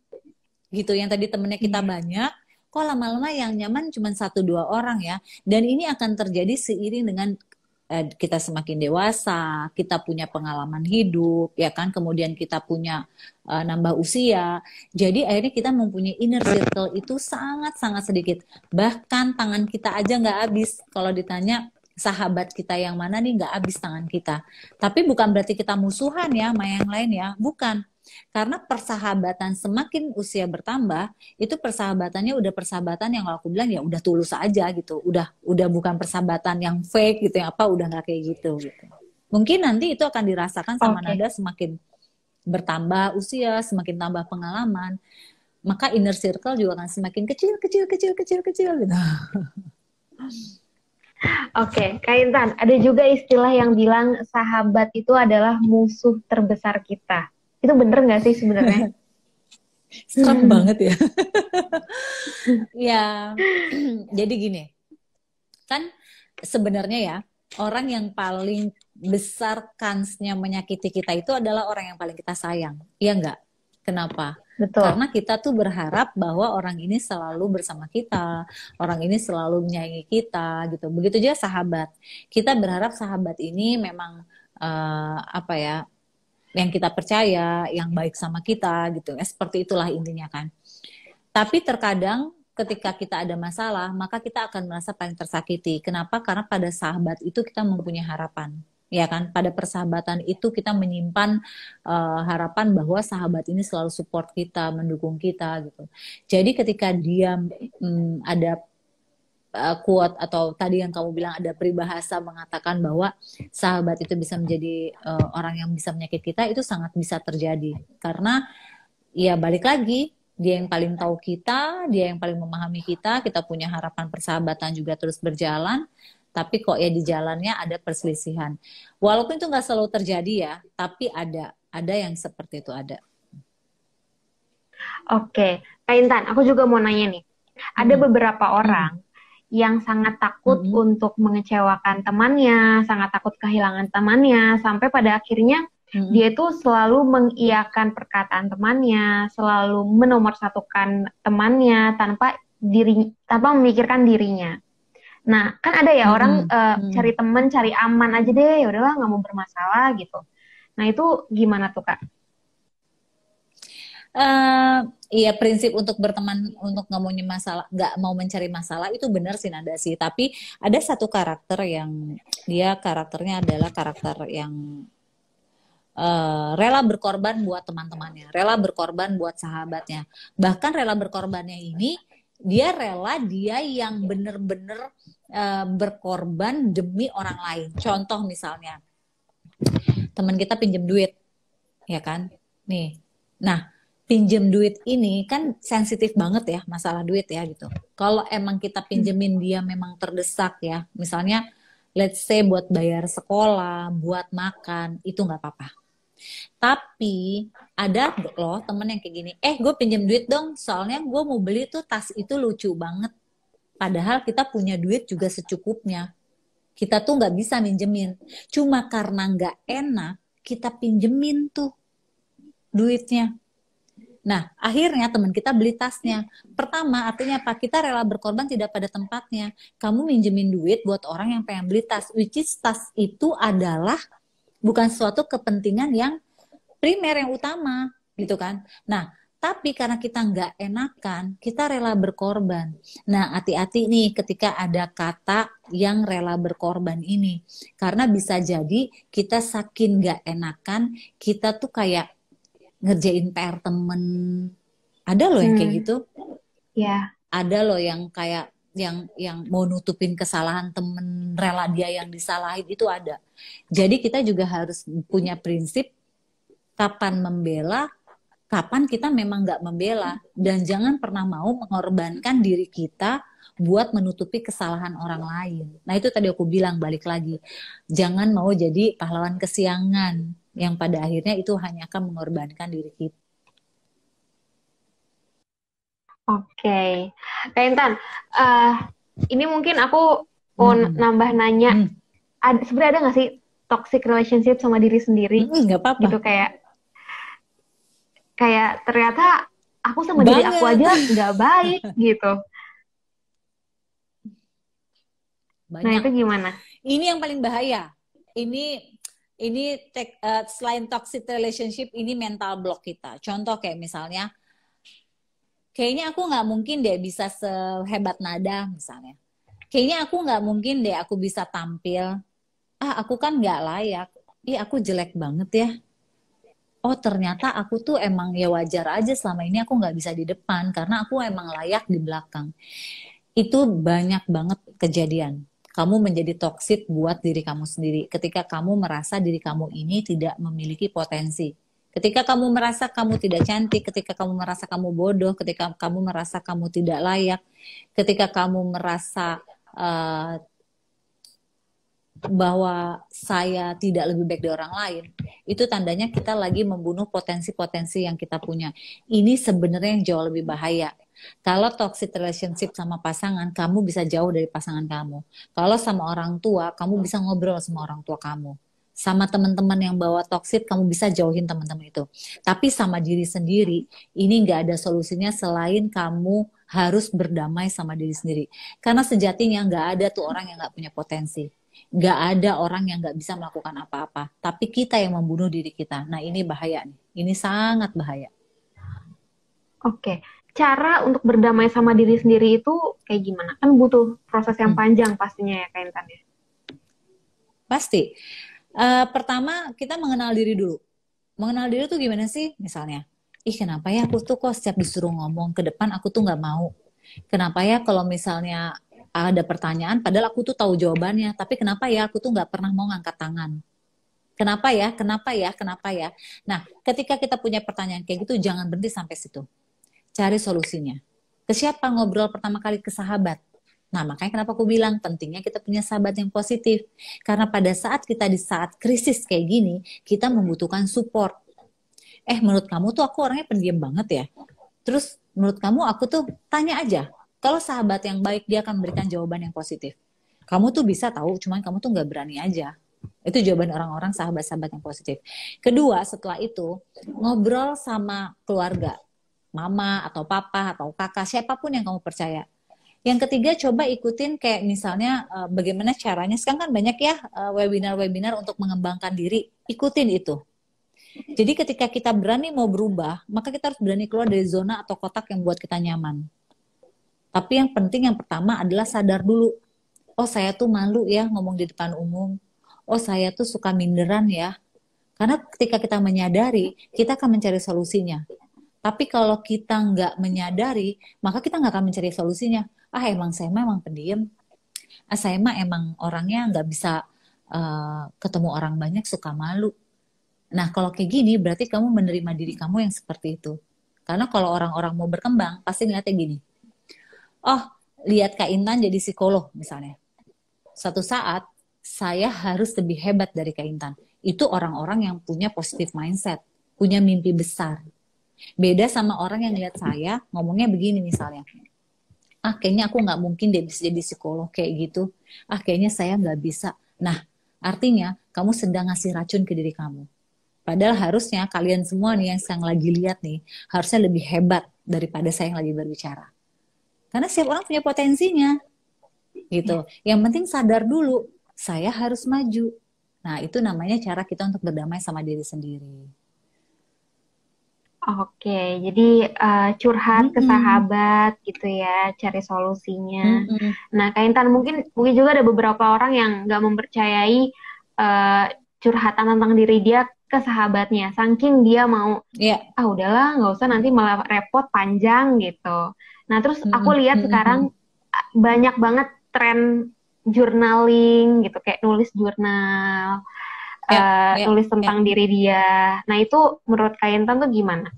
gitu. Yang tadi temennya kita Iya. banyak, kok lama-lama yang nyaman cuma 1 2 orang ya. Dan ini akan terjadi seiring dengan kita semakin dewasa, kita punya pengalaman hidup, ya kan. Kemudian kita punya nambah usia. Jadi akhirnya kita mempunyai inner circle itu sangat-sangat sedikit. Bahkan tangan kita aja nggak habis. Kalau ditanya sahabat kita yang mana nih nggak habis tangan kita. Tapi bukan berarti kita musuhan ya sama yang lain ya, bukan. Karena persahabatan semakin usia bertambah, itu persahabatannya udah persahabatan yang kalau aku bilang ya udah tulus aja gitu. Udah bukan persahabatan yang fake gitu yang apa udah nggak kayak gitu. Mungkin nanti itu akan dirasakan sama Oke. Nada semakin bertambah usia, semakin tambah pengalaman, maka inner circle juga akan semakin kecil gitu. Oke, Kak Intan, ada juga istilah yang bilang sahabat itu adalah musuh terbesar kita. Itu bener nggak sih sebenarnya? Serem banget ya. Ya, jadi gini, kan sebenarnya ya orang yang paling besar kansnya menyakiti kita itu adalah orang yang paling kita sayang. Iya enggak? Kenapa? Betul. Karena kita tuh berharap bahwa orang ini selalu bersama kita, orang ini selalu menyayangi kita gitu. Begitu juga sahabat. Kita berharap sahabat ini memang apa ya, yang kita percaya, yang baik sama kita gitu. Seperti itulah intinya kan. Tapi terkadang ketika kita ada masalah, maka kita akan merasa paling tersakiti. Kenapa? Karena pada sahabat itu kita mempunyai harapan. Ya kan, pada persahabatan itu kita menyimpan harapan bahwa sahabat ini selalu support kita, mendukung kita gitu. Jadi ketika dia ada quote atau tadi yang kamu bilang ada peribahasa mengatakan bahwa sahabat itu bisa menjadi orang yang bisa menyakiti kita, itu sangat bisa terjadi. Karena ya balik lagi, dia yang paling tahu kita, dia yang paling memahami kita punya harapan persahabatan juga terus berjalan, tapi kok ya di jalannya ada perselisihan. Walaupun itu nggak selalu terjadi ya, tapi ada yang seperti itu ada. Oke, Kak Intan, aku juga mau nanya nih. Ada Hmm. beberapa Hmm. orang yang sangat takut Hmm. untuk mengecewakan temannya, sangat takut kehilangan temannya, sampai pada akhirnya Hmm. dia itu selalu mengiyakan perkataan temannya, selalu menomorsatukan temannya tanpa memikirkan dirinya. Nah, kan ada ya orang Hmm. Hmm. cari teman, cari aman aja deh, ya udahlah nggak mau bermasalah gitu. Nah, itu gimana tuh, Kak? eh Iya, prinsip untuk berteman untuk nggak mau masalah, nggak mau mencari masalah itu benar sih Nada sih. Tapi ada satu karakter yang dia karakternya adalah karakter yang rela berkorban buat teman-temannya, rela berkorban buat sahabatnya. Bahkan rela berkorbannya ini dia yang bener-bener berkorban demi orang lain. Contoh misalnya teman kita pinjam duit, ya kan? Nih, nah pinjam duit ini kan sensitif banget ya masalah duit ya gitu. Kalau emang kita Hmm. pinjemin dia memang terdesak ya, misalnya let's say buat bayar sekolah, buat makan, itu nggak apa-apa. Tapi ada loh temen yang kayak gini, gue pinjam duit dong, soalnya gue mau beli tuh tas itu lucu banget. Padahal kita punya duit juga secukupnya. Kita tuh nggak bisa minjemin. Cuma karena nggak enak, kita pinjemin tuh duitnya. Nah, akhirnya teman kita beli tasnya. Pertama, artinya apa? Kita rela berkorban tidak pada tempatnya. Kamu minjemin duit buat orang yang pengen beli tas. Which is tas itu adalah bukan suatu kepentingan yang primer yang utama gitu kan. Nah, tapi karena kita nggak enakan, kita rela berkorban. Nah, hati-hati nih ketika ada kata yang rela berkorban ini. Karena bisa jadi kita saking nggak enakan, kita tuh kayak ngerjain PR temen. Ada loh yang kayak Hmm, gitu. ya. Ada loh yang kayak yang mau nutupin kesalahan temen, rela dia yang disalahin itu ada. Jadi kita juga harus punya prinsip kapan membela, kapan kita memang nggak membela. Dan jangan pernah mau mengorbankan diri kita buat menutupi kesalahan orang lain. Nah itu tadi aku bilang, balik lagi. Jangan mau jadi pahlawan kesiangan yang pada akhirnya itu hanya akan mengorbankan diri kita. Oke. Kak Intan, eh, ini mungkin aku mau Hmm. nambah nanya, Hmm. sebenarnya ada nggak sih toxic relationship sama diri sendiri? Nggak apa-apa. Gitu kayak kayak ternyata aku sama diri aku Banget. aja nggak baik gitu. Nah Banyak. itu gimana? Ini yang paling bahaya. Ini selain toxic relationship, ini mental block kita. Contoh kayak misalnya, kayaknya aku nggak mungkin deh bisa sehebat Nada misalnya. Kayaknya aku nggak mungkin deh aku bisa tampil. Ah, aku kan nggak layak. Ih, aku jelek banget ya. Oh, ternyata aku tuh emang ya wajar aja selama ini aku nggak bisa di depan karena aku emang layak di belakang. Itu banyak banget kejadian. Kamu menjadi toksik buat diri kamu sendiri ketika kamu merasa diri kamu ini tidak memiliki potensi. Ketika kamu merasa kamu tidak cantik, ketika kamu merasa kamu bodoh, ketika kamu merasa kamu tidak layak, ketika kamu merasa eh, bahwa saya tidak lebih baik dari orang lain, itu tandanya kita lagi membunuh potensi-potensi yang kita punya. Ini sebenarnya yang jauh lebih bahaya. Kalau toxic relationship sama pasangan, kamu bisa jauh dari pasangan kamu. Kalau sama orang tua, kamu bisa ngobrol sama orang tua kamu. Sama teman-teman yang bawa toxic, kamu bisa jauhin teman-teman itu. Tapi sama diri sendiri, ini nggak ada solusinya selain kamu harus berdamai sama diri sendiri. Karena sejatinya nggak ada tuh orang yang nggak punya potensi. Nggak ada orang yang nggak bisa melakukan apa-apa. Tapi kita yang membunuh diri kita. Nah ini bahaya nih. Ini sangat bahaya. Oke. Cara untuk berdamai sama diri sendiri itu kayak gimana? Kan butuh proses yang Hmm, panjang pastinya ya Kak Intan ya. pasti. Pertama kita mengenal diri dulu. Mengenal diri tuh gimana sih? Misalnya, ih kenapa ya aku tuh kok setiap disuruh ngomong ke depan aku tuh nggak mau. Kenapa ya kalau misalnya ada pertanyaan, padahal aku tuh tahu jawabannya, tapi kenapa ya aku tuh nggak pernah mau ngangkat tangan. Kenapa ya? Kenapa ya? Kenapa ya? Nah, ketika kita punya pertanyaan kayak gitu, jangan berhenti sampai situ. Cari solusinya. Ke siapa ngobrol pertama kali? Ke sahabat. Nah, makanya kenapa aku bilang pentingnya kita punya sahabat yang positif. Karena pada saat kita di saat krisis kayak gini, kita membutuhkan support. Menurut kamu tuh aku orangnya pendiam banget ya. Terus menurut kamu aku tuh tanya aja. Kalau sahabat yang baik dia akan memberikan jawaban yang positif. Kamu tuh bisa tahu, cuman kamu tuh nggak berani aja. Itu jawaban orang-orang sahabat-sahabat yang positif. Kedua, setelah itu ngobrol sama keluarga, mama atau papa atau kakak, siapapun yang kamu percaya. Yang ketiga, coba ikutin kayak misalnya bagaimana caranya. Sekarang kan banyak ya webinar-webinar untuk mengembangkan diri. Ikutin itu. Jadi ketika kita berani mau berubah, maka kita harus berani keluar dari zona atau kotak yang buat kita nyaman. Tapi yang penting yang pertama adalah sadar dulu. Oh saya tuh malu ya ngomong di depan umum. Oh saya tuh suka minderan ya. Karena ketika kita menyadari, kita akan mencari solusinya. Tapi kalau kita nggak menyadari, maka kita nggak akan mencari solusinya. Ah emang saya memang pendiam. Ah saya mah emang orangnya nggak bisa ketemu orang banyak, suka malu. Nah, kalau kayak gini berarti kamu menerima diri kamu yang seperti itu. Karena kalau orang-orang mau berkembang, pasti ngeliatnya gini. Oh, lihat Kak Intan jadi psikolog misalnya. Suatu saat, saya harus lebih hebat dari Kak Intan. Itu orang-orang yang punya positive mindset, punya mimpi besar. Beda sama orang yang lihat saya ngomongnya begini misalnya. Ah, kayaknya aku nggak mungkin deh bisa jadi psikolog kayak gitu. Ah, kayaknya saya nggak bisa. Nah, artinya kamu sedang ngasih racun ke diri kamu. Padahal harusnya kalian semua nih yang sedang lagi lihat nih, harusnya lebih hebat daripada saya yang lagi berbicara. Karena setiap orang punya potensinya, gitu. Yang penting sadar dulu, saya harus maju. Nah, itu namanya cara kita untuk berdamai sama diri sendiri. Oke, jadi curhat ke Mm-mm. sahabat gitu ya, cari solusinya. Mm-mm. Nah, Kak Intan, mungkin mungkin juga ada beberapa orang yang nggak mempercayai eh, curhatan tentang diri dia ke sahabatnya, saking dia mau, Iya. ah udahlah, nggak usah nanti malah repot panjang gitu. Nah, terus aku Mm-mm. lihat sekarang Mm-mm. banyak banget tren journaling gitu, kayak nulis jurnal Ya, ya, nulis ya. tentang diri dia. Nah itu menurut Kak Intan tuh gimana?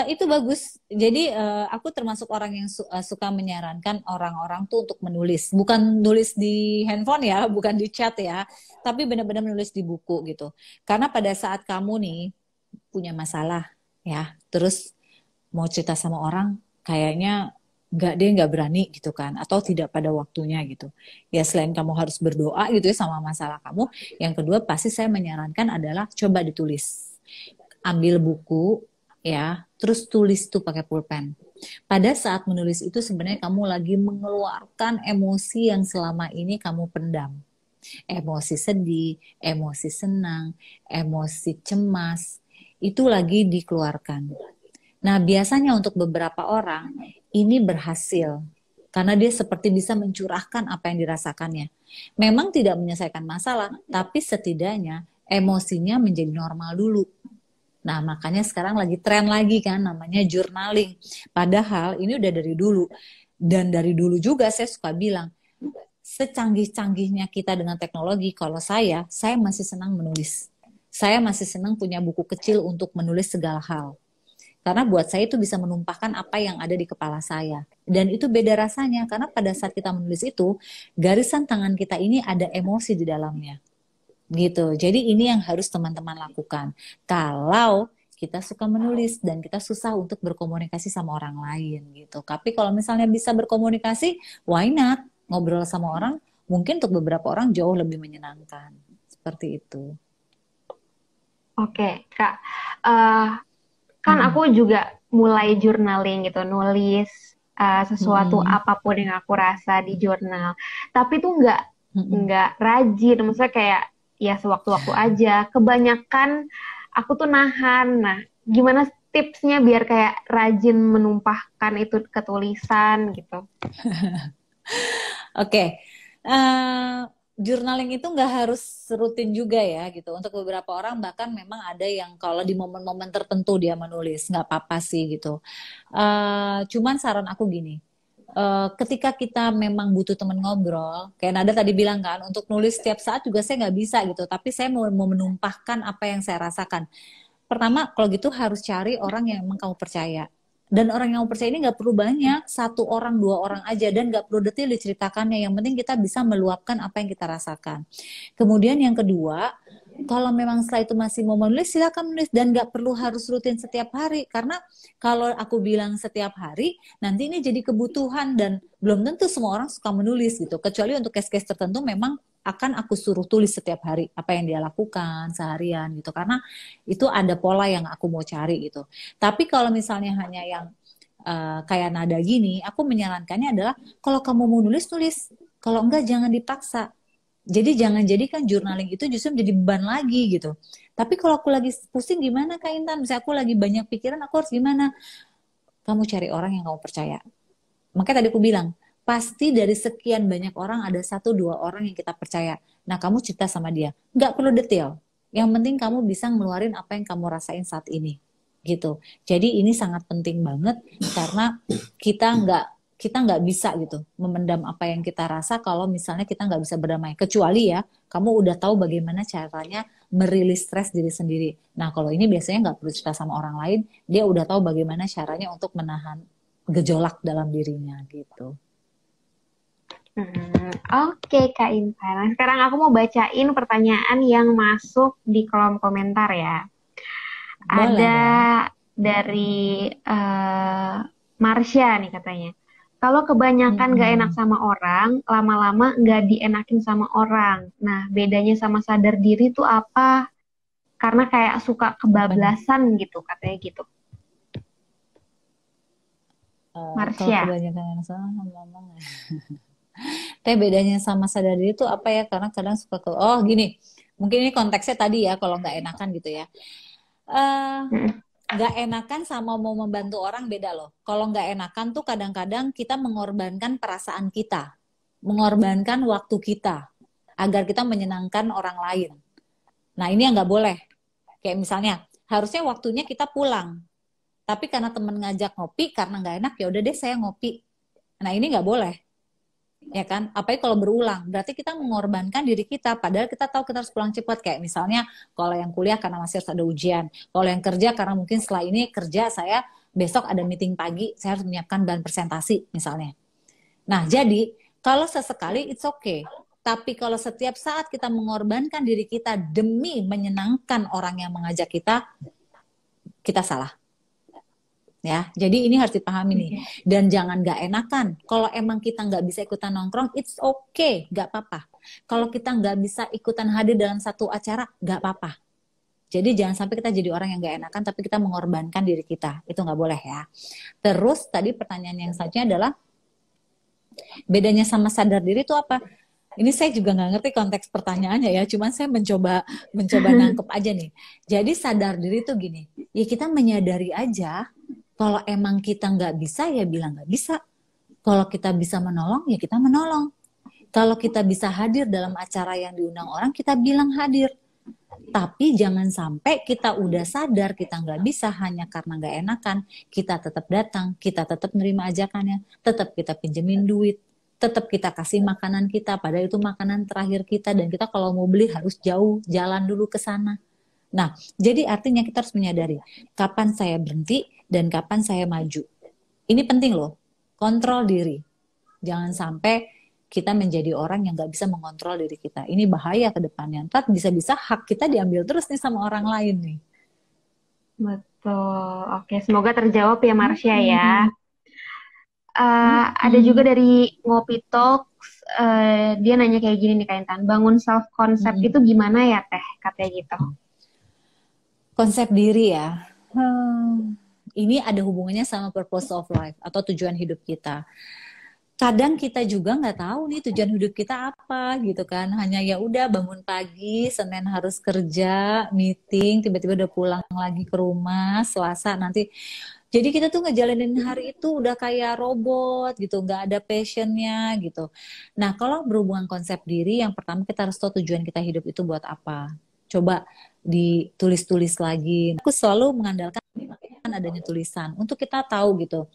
Itu bagus. Jadi aku termasuk orang yang suka menyarankan orang-orang tuh untuk menulis, bukan nulis di handphone ya, bukan di chat ya, tapi benar-benar menulis di buku gitu. Karena pada saat kamu nih punya masalah ya, terus mau cerita sama orang, kayaknya nggak berani gitu kan, atau tidak pada waktunya gitu. Ya selain kamu harus berdoa gitu ya sama masalah kamu, yang kedua pasti saya menyarankan adalah coba ditulis. Ambil buku ya, terus tulis tuh pakai pulpen. Pada saat menulis itu sebenarnya kamu lagi mengeluarkan emosi yang selama ini kamu pendam. Emosi sedih, emosi senang, emosi cemas, itu lagi dikeluarkan. Nah, biasanya untuk beberapa orang ini berhasil karena dia seperti bisa mencurahkan apa yang dirasakannya. Memang tidak menyelesaikan masalah, tapi setidaknya emosinya menjadi normal dulu. Nah, makanya sekarang lagi tren lagi kan namanya journaling. Padahal ini udah dari dulu. Dan dari dulu juga saya suka bilang, secanggih-canggihnya kita dengan teknologi, kalau saya masih senang menulis. Saya masih senang punya buku kecil untuk menulis segala hal. Karena buat saya itu bisa menumpahkan apa yang ada di kepala saya. Dan itu beda rasanya, karena pada saat kita menulis itu, garisan tangan kita ini ada emosi di dalamnya. Gitu. Jadi ini yang harus teman-teman lakukan. Kalau kita suka menulis dan kita susah untuk berkomunikasi sama orang lain gitu. Tapi kalau misalnya bisa berkomunikasi, why not? Ngobrol sama orang, mungkin untuk beberapa orang jauh lebih menyenangkan. Seperti itu. Oke, Kak. Eh, kan aku Mm-mm. juga mulai journaling gitu, nulis sesuatu Mm-mm. apapun yang aku rasa di jurnal. Tapi tuh Mm-mm. nggak rajin, maksudnya kayak ya sewaktu-waktu aja. Kebanyakan aku tuh nahan. Nah, gimana tipsnya biar kayak rajin menumpahkan itu ke tulisan gitu? Oke, eh, journaling itu nggak harus rutin juga ya gitu. Untuk beberapa orang bahkan memang ada yang kalau di momen-momen tertentu dia menulis, nggak apa-apa sih gitu. Cuman saran aku gini, ketika kita memang butuh teman ngobrol, kayak Nada tadi bilang kan, untuk nulis setiap saat juga saya nggak bisa gitu. Tapi saya mau menumpahkan apa yang saya rasakan. Pertama, kalau gitu harus cari orang yang emang kamu percaya. Dan orang yang kamu percaya ini nggak perlu banyak, satu orang, dua orang aja, dan nggak perlu detail diceritakannya. Yang penting kita bisa meluapkan apa yang kita rasakan. Kemudian yang kedua, kalau memang setelah itu masih mau menulis, silakan menulis dan nggak perlu harus rutin setiap hari. Karena kalau aku bilang setiap hari, nanti ini jadi kebutuhan dan belum tentu semua orang suka menulis gitu. Kecuali untuk case-case tertentu memang akan aku suruh tulis setiap hari apa yang dia lakukan seharian gitu. Karena itu ada pola yang aku mau cari gitu. Tapi kalau misalnya hanya yang kayak Nada gini, aku menyarankannya adalah kalau kamu mau nulis tulis, kalau enggak jangan dipaksa. Jadi jangan jadikan journaling itu justru menjadi beban lagi gitu. Tapi kalau aku lagi pusing gimana Kak Intan? Misalnya aku lagi banyak pikiran, aku harus gimana? Kamu cari orang yang kamu percaya. Makanya tadi aku bilang, pasti dari sekian banyak orang ada satu dua orang yang kita percaya. Nah, kamu cerita sama dia. Nggak perlu detail. Yang penting kamu bisa ngeluarin apa yang kamu rasain saat ini. Gitu. Jadi ini sangat penting banget karena kita nggak bisa gitu memendam apa yang kita rasa kalau misalnya kita nggak bisa berdamai. Kecuali ya, kamu udah tahu bagaimana caranya merilis stres diri sendiri. Nah, kalau ini biasanya nggak perlu cerita sama orang lain, dia udah tahu bagaimana caranya untuk menahan gejolak dalam dirinya gitu. Oke, Kak Intan. Nah, sekarang aku mau bacain pertanyaan yang masuk di kolom komentar ya. Boleh Ada dong. dari Marsha nih katanya. Kalau kebanyakan gak enak Mm-mm. sama orang, lama-lama gak dienakin sama orang. Nah, bedanya sama sadar diri tuh apa? Karena kayak suka Apa nih? kebablasan gitu, katanya gitu. Kalau Marsha. kebanyakan yang salah ngomong ya. Tapi bedanya sama sadar diri itu apa ya? Karena kadang suka oh gini, mungkin ini konteksnya tadi ya kalau nggak enakan gitu ya. Eh Mm-mm. nggak enakan sama mau membantu orang beda loh. Kalau nggak enakan tuh kadang-kadang kita mengorbankan perasaan kita, mengorbankan waktu kita agar kita menyenangkan orang lain. Nah ini yang nggak boleh. Kayak misalnya harusnya waktunya kita pulang, tapi karena temen ngajak ngopi karena nggak enak ya udah deh saya ngopi. Nah ini nggak boleh. ya kan? Apalagi kalau berulang, berarti kita mengorbankan diri kita. Padahal kita tahu kita harus pulang cepat. Kayak misalnya kalau yang kuliah karena masih harus ada ujian, kalau yang kerja karena mungkin setelah ini kerja saya besok ada meeting pagi, saya harus menyiapkan bahan presentasi misalnya. Nah, jadi kalau sesekali it's okay. Tapi kalau setiap saat kita mengorbankan diri kita demi menyenangkan orang yang mengajak kita salah. Ya, jadi ini harus dipahami nih. Dan jangan gak enakan. Kalau emang kita nggak bisa ikutan nongkrong, it's okay, gak apa-apa. Kalau kita nggak bisa ikutan hadir dalam satu acara, gak apa-apa. Jadi jangan sampai kita jadi orang yang gak enakan, tapi kita mengorbankan diri kita. Itu nggak boleh ya. Terus tadi pertanyaan yang selanjutnya adalah, bedanya sama sadar diri itu apa? Ini saya juga nggak ngerti konteks pertanyaannya ya, cuman saya mencoba nangkep aja nih. Jadi sadar diri itu gini, ya kita menyadari aja kalau emang kita nggak bisa ya bilang nggak bisa. Kalau kita bisa menolong ya kita menolong. Kalau kita bisa hadir dalam acara yang diundang orang, kita bilang hadir. Tapi jangan sampai kita udah sadar kita nggak bisa hanya karena nggak enakan, kita tetap datang, kita tetap nerima ajakannya, tetap kita pinjemin duit, tetap kita kasih makanan kita, padahal itu makanan terakhir kita, dan kita kalau mau beli harus jauh, jalan dulu ke sana. Nah, jadi artinya kita harus menyadari kapan saya berhenti dan kapan saya maju. Ini penting loh, kontrol diri. Jangan sampai kita menjadi orang yang nggak bisa mengontrol diri kita. Ini bahaya ke depannya. Ntar bisa-bisa hak kita diambil terus nih sama orang lain nih. Betul. Oke, semoga terjawab ya Marsha ya. Ada juga dari Ngopi Talks, dia nanya kayak gini nih Kak Intan, bangun self concept itu gimana ya Teh, katanya gitu. Konsep diri ya, ini ada hubungannya sama purpose of life atau tujuan hidup kita. Kadang kita juga nggak tahu nih tujuan hidup kita apa gitu kan. Hanya ya udah bangun pagi, Senin harus kerja, meeting, tiba-tiba udah pulang lagi ke rumah, Selasa nanti. Jadi kita tuh ngejalanin hari itu udah kayak robot gitu, nggak ada passionnya gitu. Nah kalau berhubungan konsep diri, yang pertama kita harus tahu tujuan kita hidup itu buat apa. Coba ditulis-tulis lagi. Aku selalu mengandalkan adanya tulisan untuk kita tahu gitu,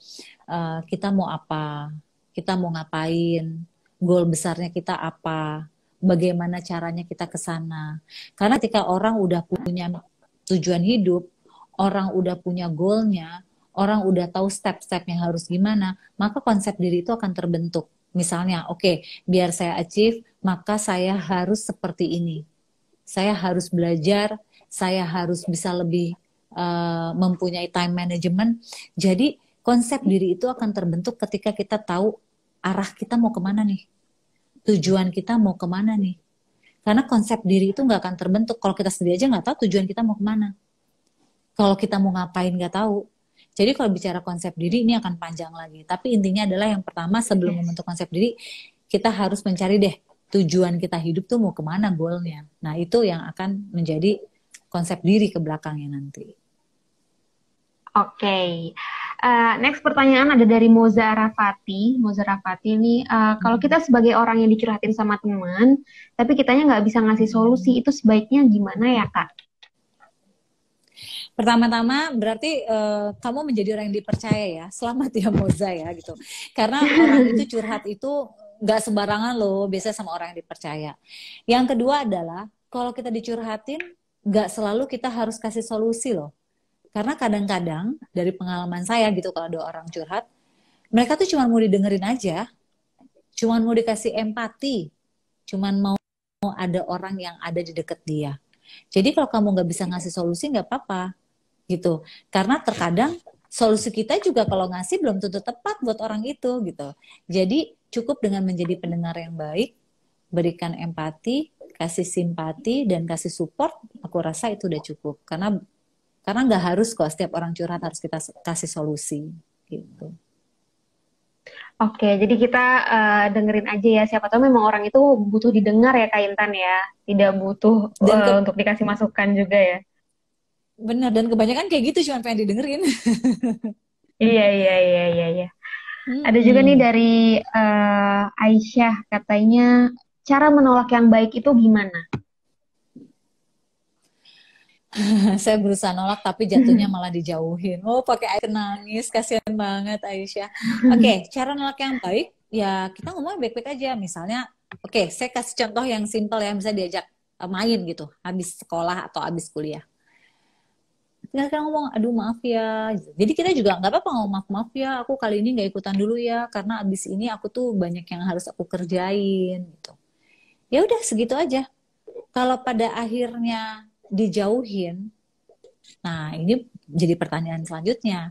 kita mau apa, kita mau ngapain, goal besarnya kita apa, bagaimana caranya kita ke sana. Karena ketika orang udah punya tujuan hidup, orang udah punya goalnya, orang udah tahu step-stepnya harus gimana, maka konsep diri itu akan terbentuk. Misalnya, oke, biar saya achieve, maka saya harus seperti ini. Saya harus belajar, saya harus bisa lebih mempunyai time management. Jadi konsep diri itu akan terbentuk ketika kita tahu arah kita mau kemana nih, tujuan kita mau kemana nih. Karena konsep diri itu nggak akan terbentuk kalau kita sendiri aja nggak tahu tujuan kita mau kemana. Kalau kita mau ngapain nggak tahu. Jadi kalau bicara konsep diri ini akan panjang lagi. Tapi intinya adalah yang pertama sebelum membentuk konsep diri, kita harus mencari deh tujuan kita hidup tuh mau kemana, goalnya. Nah itu yang akan menjadi konsep diri ke belakangnya nanti. Oke. Next pertanyaan ada dari Moza Rafati. Moza Rafati ini, kalau kita sebagai orang yang dicurhatin sama teman, tapi kitanya nggak bisa ngasih solusi, itu sebaiknya gimana ya Kak? Pertama-tama berarti kamu menjadi orang yang dipercaya ya. Selamat ya Moza ya gitu. Karena orang itu curhat itu nggak sembarangan loh, biasanya sama orang yang dipercaya. Yang kedua adalah kalau kita dicurhatin, nggak selalu kita harus kasih solusi loh. Karena kadang-kadang dari pengalaman saya gitu, kalau ada orang curhat, mereka tuh cuma mau didengerin aja, cuma mau dikasih empati, cuma mau ada orang yang ada di deket dia. Jadi kalau kamu nggak bisa ngasih solusi nggak apa-apa gitu. Karena terkadang solusi kita juga kalau ngasih belum tentu tepat buat orang itu gitu. Jadi cukup dengan menjadi pendengar yang baik, berikan empati, kasih simpati dan kasih support, aku rasa itu udah cukup. Karena nggak harus kok setiap orang curhat harus kita kasih solusi gitu. Oke, jadi kita dengerin aja ya. Siapa tahu memang orang itu butuh didengar ya Kak Intan ya. Tidak butuh untuk dikasih masukan juga ya. Benar, dan kebanyakan kayak gitu cuma pengen didengerin. Iya. Ada juga nih dari Aisyah, katanya cara menolak yang baik itu gimana? Saya berusaha nolak tapi jatuhnya malah dijauhin. Oh, pakai air nangis, kasihan banget Aisyah. Oke, cara nolak yang baik ya kita ngomong baik-baik aja. Misalnya, oke, saya kasih contoh yang simple ya, bisa diajak main gitu, habis sekolah atau habis kuliah. Tinggal kita ngomong, aduh maaf ya. Jadi kita juga nggak apa-apa ngomong maaf ya, aku kali ini nggak ikutan dulu ya, karena abis ini aku tuh banyak yang harus aku kerjain gitu. Ya udah segitu aja. Kalau pada akhirnya dijauhin, nah ini jadi pertanyaan selanjutnya.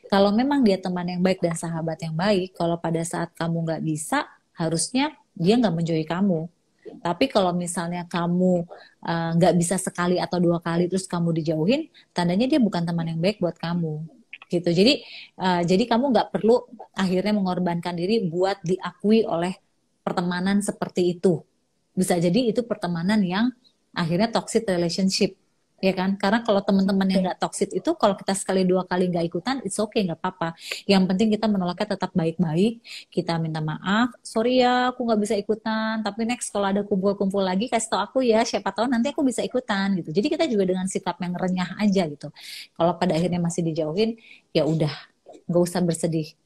Kalau memang dia teman yang baik dan sahabat yang baik, kalau pada saat kamu nggak bisa, harusnya dia nggak menjauhi kamu. Tapi kalau misalnya kamu nggak bisa sekali atau dua kali terus kamu dijauhin, tandanya dia bukan teman yang baik buat kamu. Gitu. Jadi kamu nggak perlu akhirnya mengorbankan diri buat diakui oleh pertemanan seperti itu. Bisa jadi itu pertemanan yang akhirnya toxic relationship, ya kan? Karena kalau teman-teman yang nggak toxic itu, kalau kita sekali dua kali nggak ikutan, it's okay, nggak apa-apa. Yang penting kita menolaknya tetap baik-baik, kita minta maaf, sorry ya, aku nggak bisa ikutan, tapi next kalau ada kumpul-kumpul lagi, kasih tau aku ya, siapa tahu nanti aku bisa ikutan, gitu. Jadi kita juga dengan sikap yang renyah aja, gitu. Kalau pada akhirnya masih dijauhin, ya udah, nggak usah bersedih.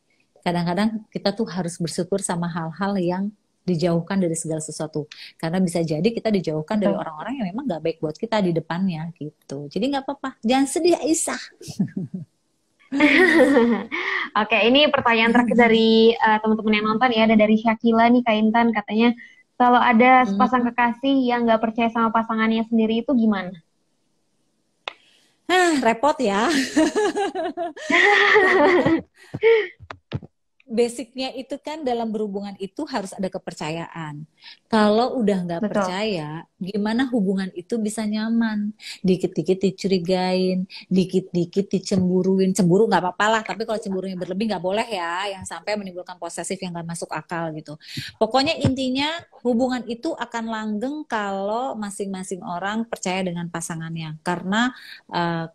Kadang-kadang kita tuh harus bersyukur sama hal-hal yang dijauhkan dari segala sesuatu, karena bisa jadi kita dijauhkan dari Betul. orang-orang yang memang nggak baik buat kita di depannya gitu. Jadi nggak apa-apa, jangan sedih Aisyah. Oke, ini pertanyaan terakhir dari teman-teman yang nonton ya. Ada dari Syakila nih, Kak Intan, katanya kalau ada sepasang kekasih yang nggak percaya sama pasangannya sendiri itu gimana? Repot ya. Karena kan basicnya itu kan dalam berhubungan itu harus ada kepercayaan. Kalau udah nggak Betul. percaya, gimana hubungan itu bisa nyaman? Dikit-dikit dicurigain, dikit-dikit dicemburuin. Cemburu nggak apa-apa lah, tapi kalau cemburunya berlebih nggak boleh ya, yang sampai menimbulkan posesif yang nggak masuk akal gitu. Pokoknya intinya hubungan itu akan langgeng kalau masing-masing orang percaya dengan pasangannya. Karena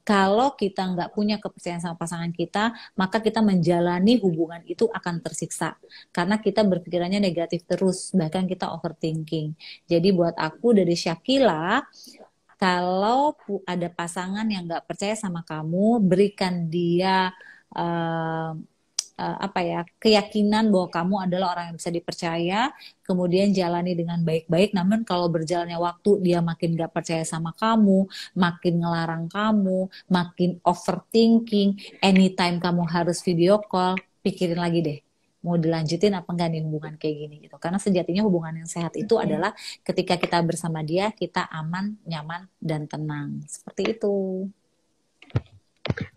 kalau kita nggak punya kepercayaan sama pasangan kita, maka kita menjalani hubungan itu akan tersiksa karena kita berpikirannya negatif terus, bahkan kita overthinking. Jadi buat aku dari Syakila, kalau ada pasangan yang nggak percaya sama kamu, berikan dia uh, apa ya, keyakinan bahwa kamu adalah orang yang bisa dipercaya, kemudian jalani dengan baik-baik. Namun kalau berjalannya waktu dia makin gak percaya sama kamu, makin ngelarang kamu, makin overthinking, anytime kamu harus video call, pikirin lagi deh, mau dilanjutin apa enggak nih hubungan kayak gini gitu. Karena sejatinya hubungan yang sehat itu adalah ketika kita bersama dia, kita aman, nyaman, dan tenang. Seperti itu.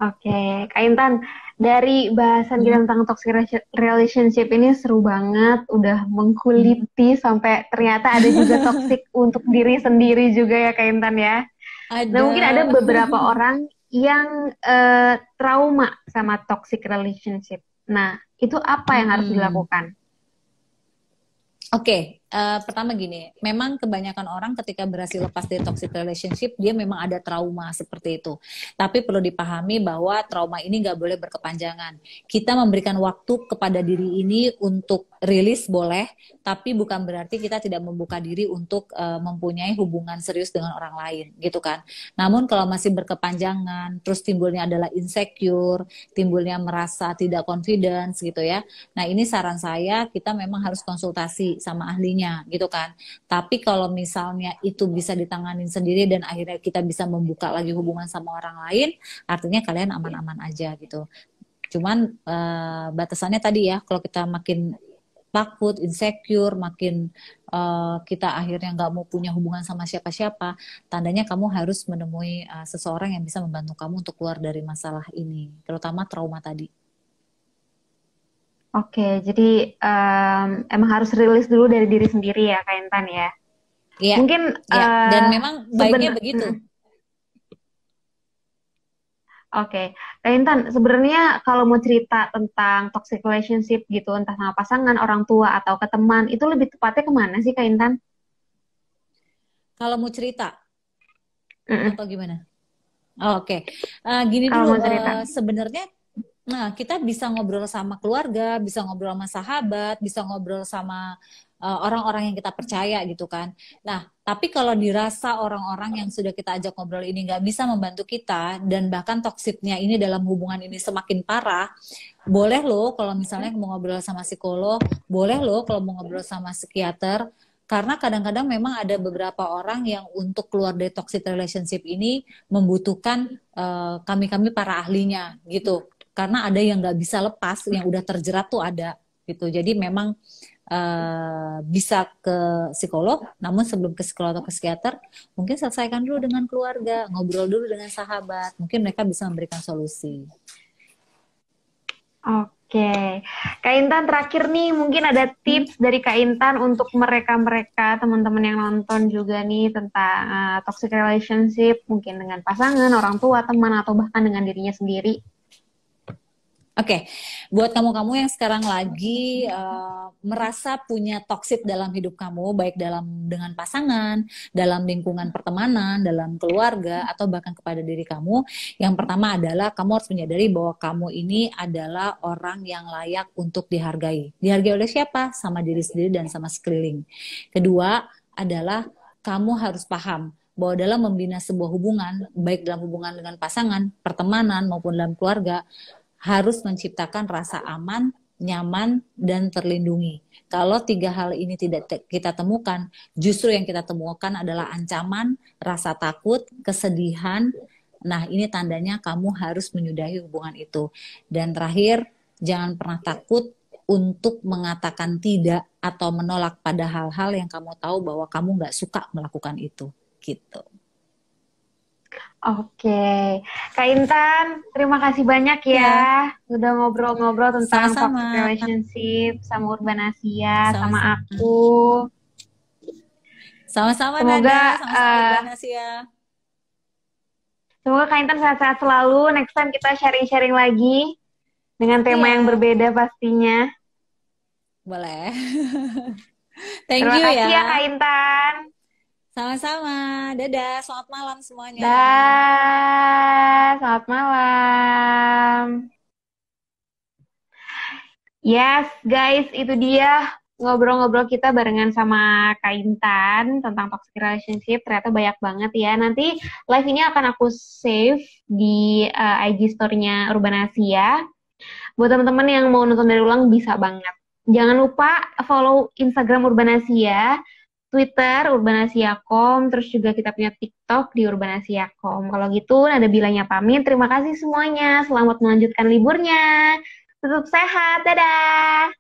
Oke, Kak Intan, dari bahasan kita Hmm. tentang toxic relationship ini seru banget, udah Hmm. mengkuliti sampai ternyata ada juga toxic untuk diri sendiri juga ya Kak Intan ya. Nah mungkin ada Ada. beberapa orang yang trauma sama toxic relationship. Nah itu apa yang harus Mm-mm. dilakukan? Oke, pertama gini, memang kebanyakan orang ketika berhasil lepas dari toxic relationship, dia memang ada trauma seperti itu. Tapi perlu dipahami bahwa trauma ini nggak boleh berkepanjangan. Kita memberikan waktu kepada diri ini untuk rilis boleh, tapi bukan berarti kita tidak membuka diri untuk mempunyai hubungan serius dengan orang lain, gitu kan. Namun kalau masih berkepanjangan, terus timbulnya adalah insecure, timbulnya merasa tidak confidence gitu ya. Nah, ini saran saya, kita memang harus konsultasi sama ahlinya gitu kan. Tapi kalau misalnya itu bisa ditanganin sendiri dan akhirnya kita bisa membuka lagi hubungan sama orang lain, artinya kalian aman-aman aja gitu. Cuman batasannya tadi ya, kalau kita makin takut, insecure, makin kita akhirnya nggak mau punya hubungan sama siapa-siapa, tandanya kamu harus menemui seseorang yang bisa membantu kamu untuk keluar dari masalah ini, terutama trauma tadi. Oke, jadi emang harus rilis dulu dari diri sendiri ya Kak Intan ya. Iya, Mungkin ya. Dan memang baiknya sebenarnya begitu. Oke, Kak Intan, sebenarnya kalau mau cerita tentang toxic relationship gitu, entah sama pasangan, orang tua, atau ke teman, itu lebih tepatnya kemana sih Kak Intan? Kalau mau cerita Mm-mm. atau gimana? Oh, oke. Gini Kalau dulu, mau cerita. sebenarnya, nah kita bisa ngobrol sama keluarga, bisa ngobrol sama sahabat, bisa ngobrol sama orang-orang yang kita percaya gitu kan. Nah, tapi kalau dirasa orang-orang yang sudah kita ajak ngobrol ini nggak bisa membantu kita dan bahkan toksiknya ini dalam hubungan ini semakin parah, boleh loh kalau misalnya mau ngobrol sama psikolog, boleh loh kalau mau ngobrol sama psikiater, karena kadang-kadang memang ada beberapa orang yang untuk keluar dari toxic relationship ini membutuhkan kami-kami para ahlinya gitu. Karena ada yang nggak bisa lepas, yang udah terjerat tuh ada gitu. Jadi memang bisa ke psikolog, namun sebelum ke psikolog atau ke psikiater, mungkin selesaikan dulu dengan keluarga, ngobrol dulu dengan sahabat, mungkin mereka bisa memberikan solusi. Oke, Kak Intan terakhir nih mungkin ada tips dari Kak Intan untuk mereka-mereka teman-teman yang nonton juga nih tentang toxic relationship mungkin dengan pasangan, orang tua, teman atau bahkan dengan dirinya sendiri. Oke, buat kamu-kamu yang sekarang lagi merasa punya toksik dalam hidup kamu, baik dengan pasangan, dalam lingkungan pertemanan, dalam keluarga, atau bahkan kepada diri kamu, yang pertama adalah kamu harus menyadari bahwa kamu ini adalah orang yang layak untuk dihargai. Dihargai oleh siapa? Sama diri sendiri dan sama sekeliling. Kedua adalah kamu harus paham bahwa dalam membina sebuah hubungan, baik dalam hubungan dengan pasangan, pertemanan, maupun dalam keluarga, harus menciptakan rasa aman, nyaman, dan terlindungi. Kalau tiga hal ini tidak kita temukan, justru yang kita temukan adalah ancaman, rasa takut, kesedihan. Nah, ini tandanya kamu harus menyudahi hubungan itu. Dan terakhir, jangan pernah takut untuk mengatakan tidak atau menolak pada hal-hal yang kamu tahu bahwa kamu nggak suka melakukan itu. Gitu. Oke, Kak Intan, terima kasih banyak ya, udah ngobrol-ngobrol tentang Sama-sama. toxic relationship sama Urban Asia, sama Sama-sama. aku. Sama-sama Semoga Nada, sama-sama Urban Asia. semoga Kak Intan sehat-sehat selalu. Next time kita sharing-sharing lagi dengan tema yang berbeda pastinya. Boleh. Thank Terima you kasih ya Kak ya. Intan. Sama-sama. Dadah, selamat malam semuanya. Dah, selamat malam. Yes, guys, itu dia ngobrol-ngobrol kita barengan sama Kak Intan tentang toxic relationship. Ternyata banyak banget ya. Nanti live ini akan aku save di IG story-nya Urban Asia. Buat teman-teman yang mau nonton dari ulang bisa banget. Jangan lupa follow Instagram Urban Asia, Twitter Urbanasiakom, terus juga kita punya TikTok di Urbanasiakom. Kalau gitu, Nada bilangnya pamit. Terima kasih semuanya. Selamat melanjutkan liburnya. Tetap sehat. Dadah.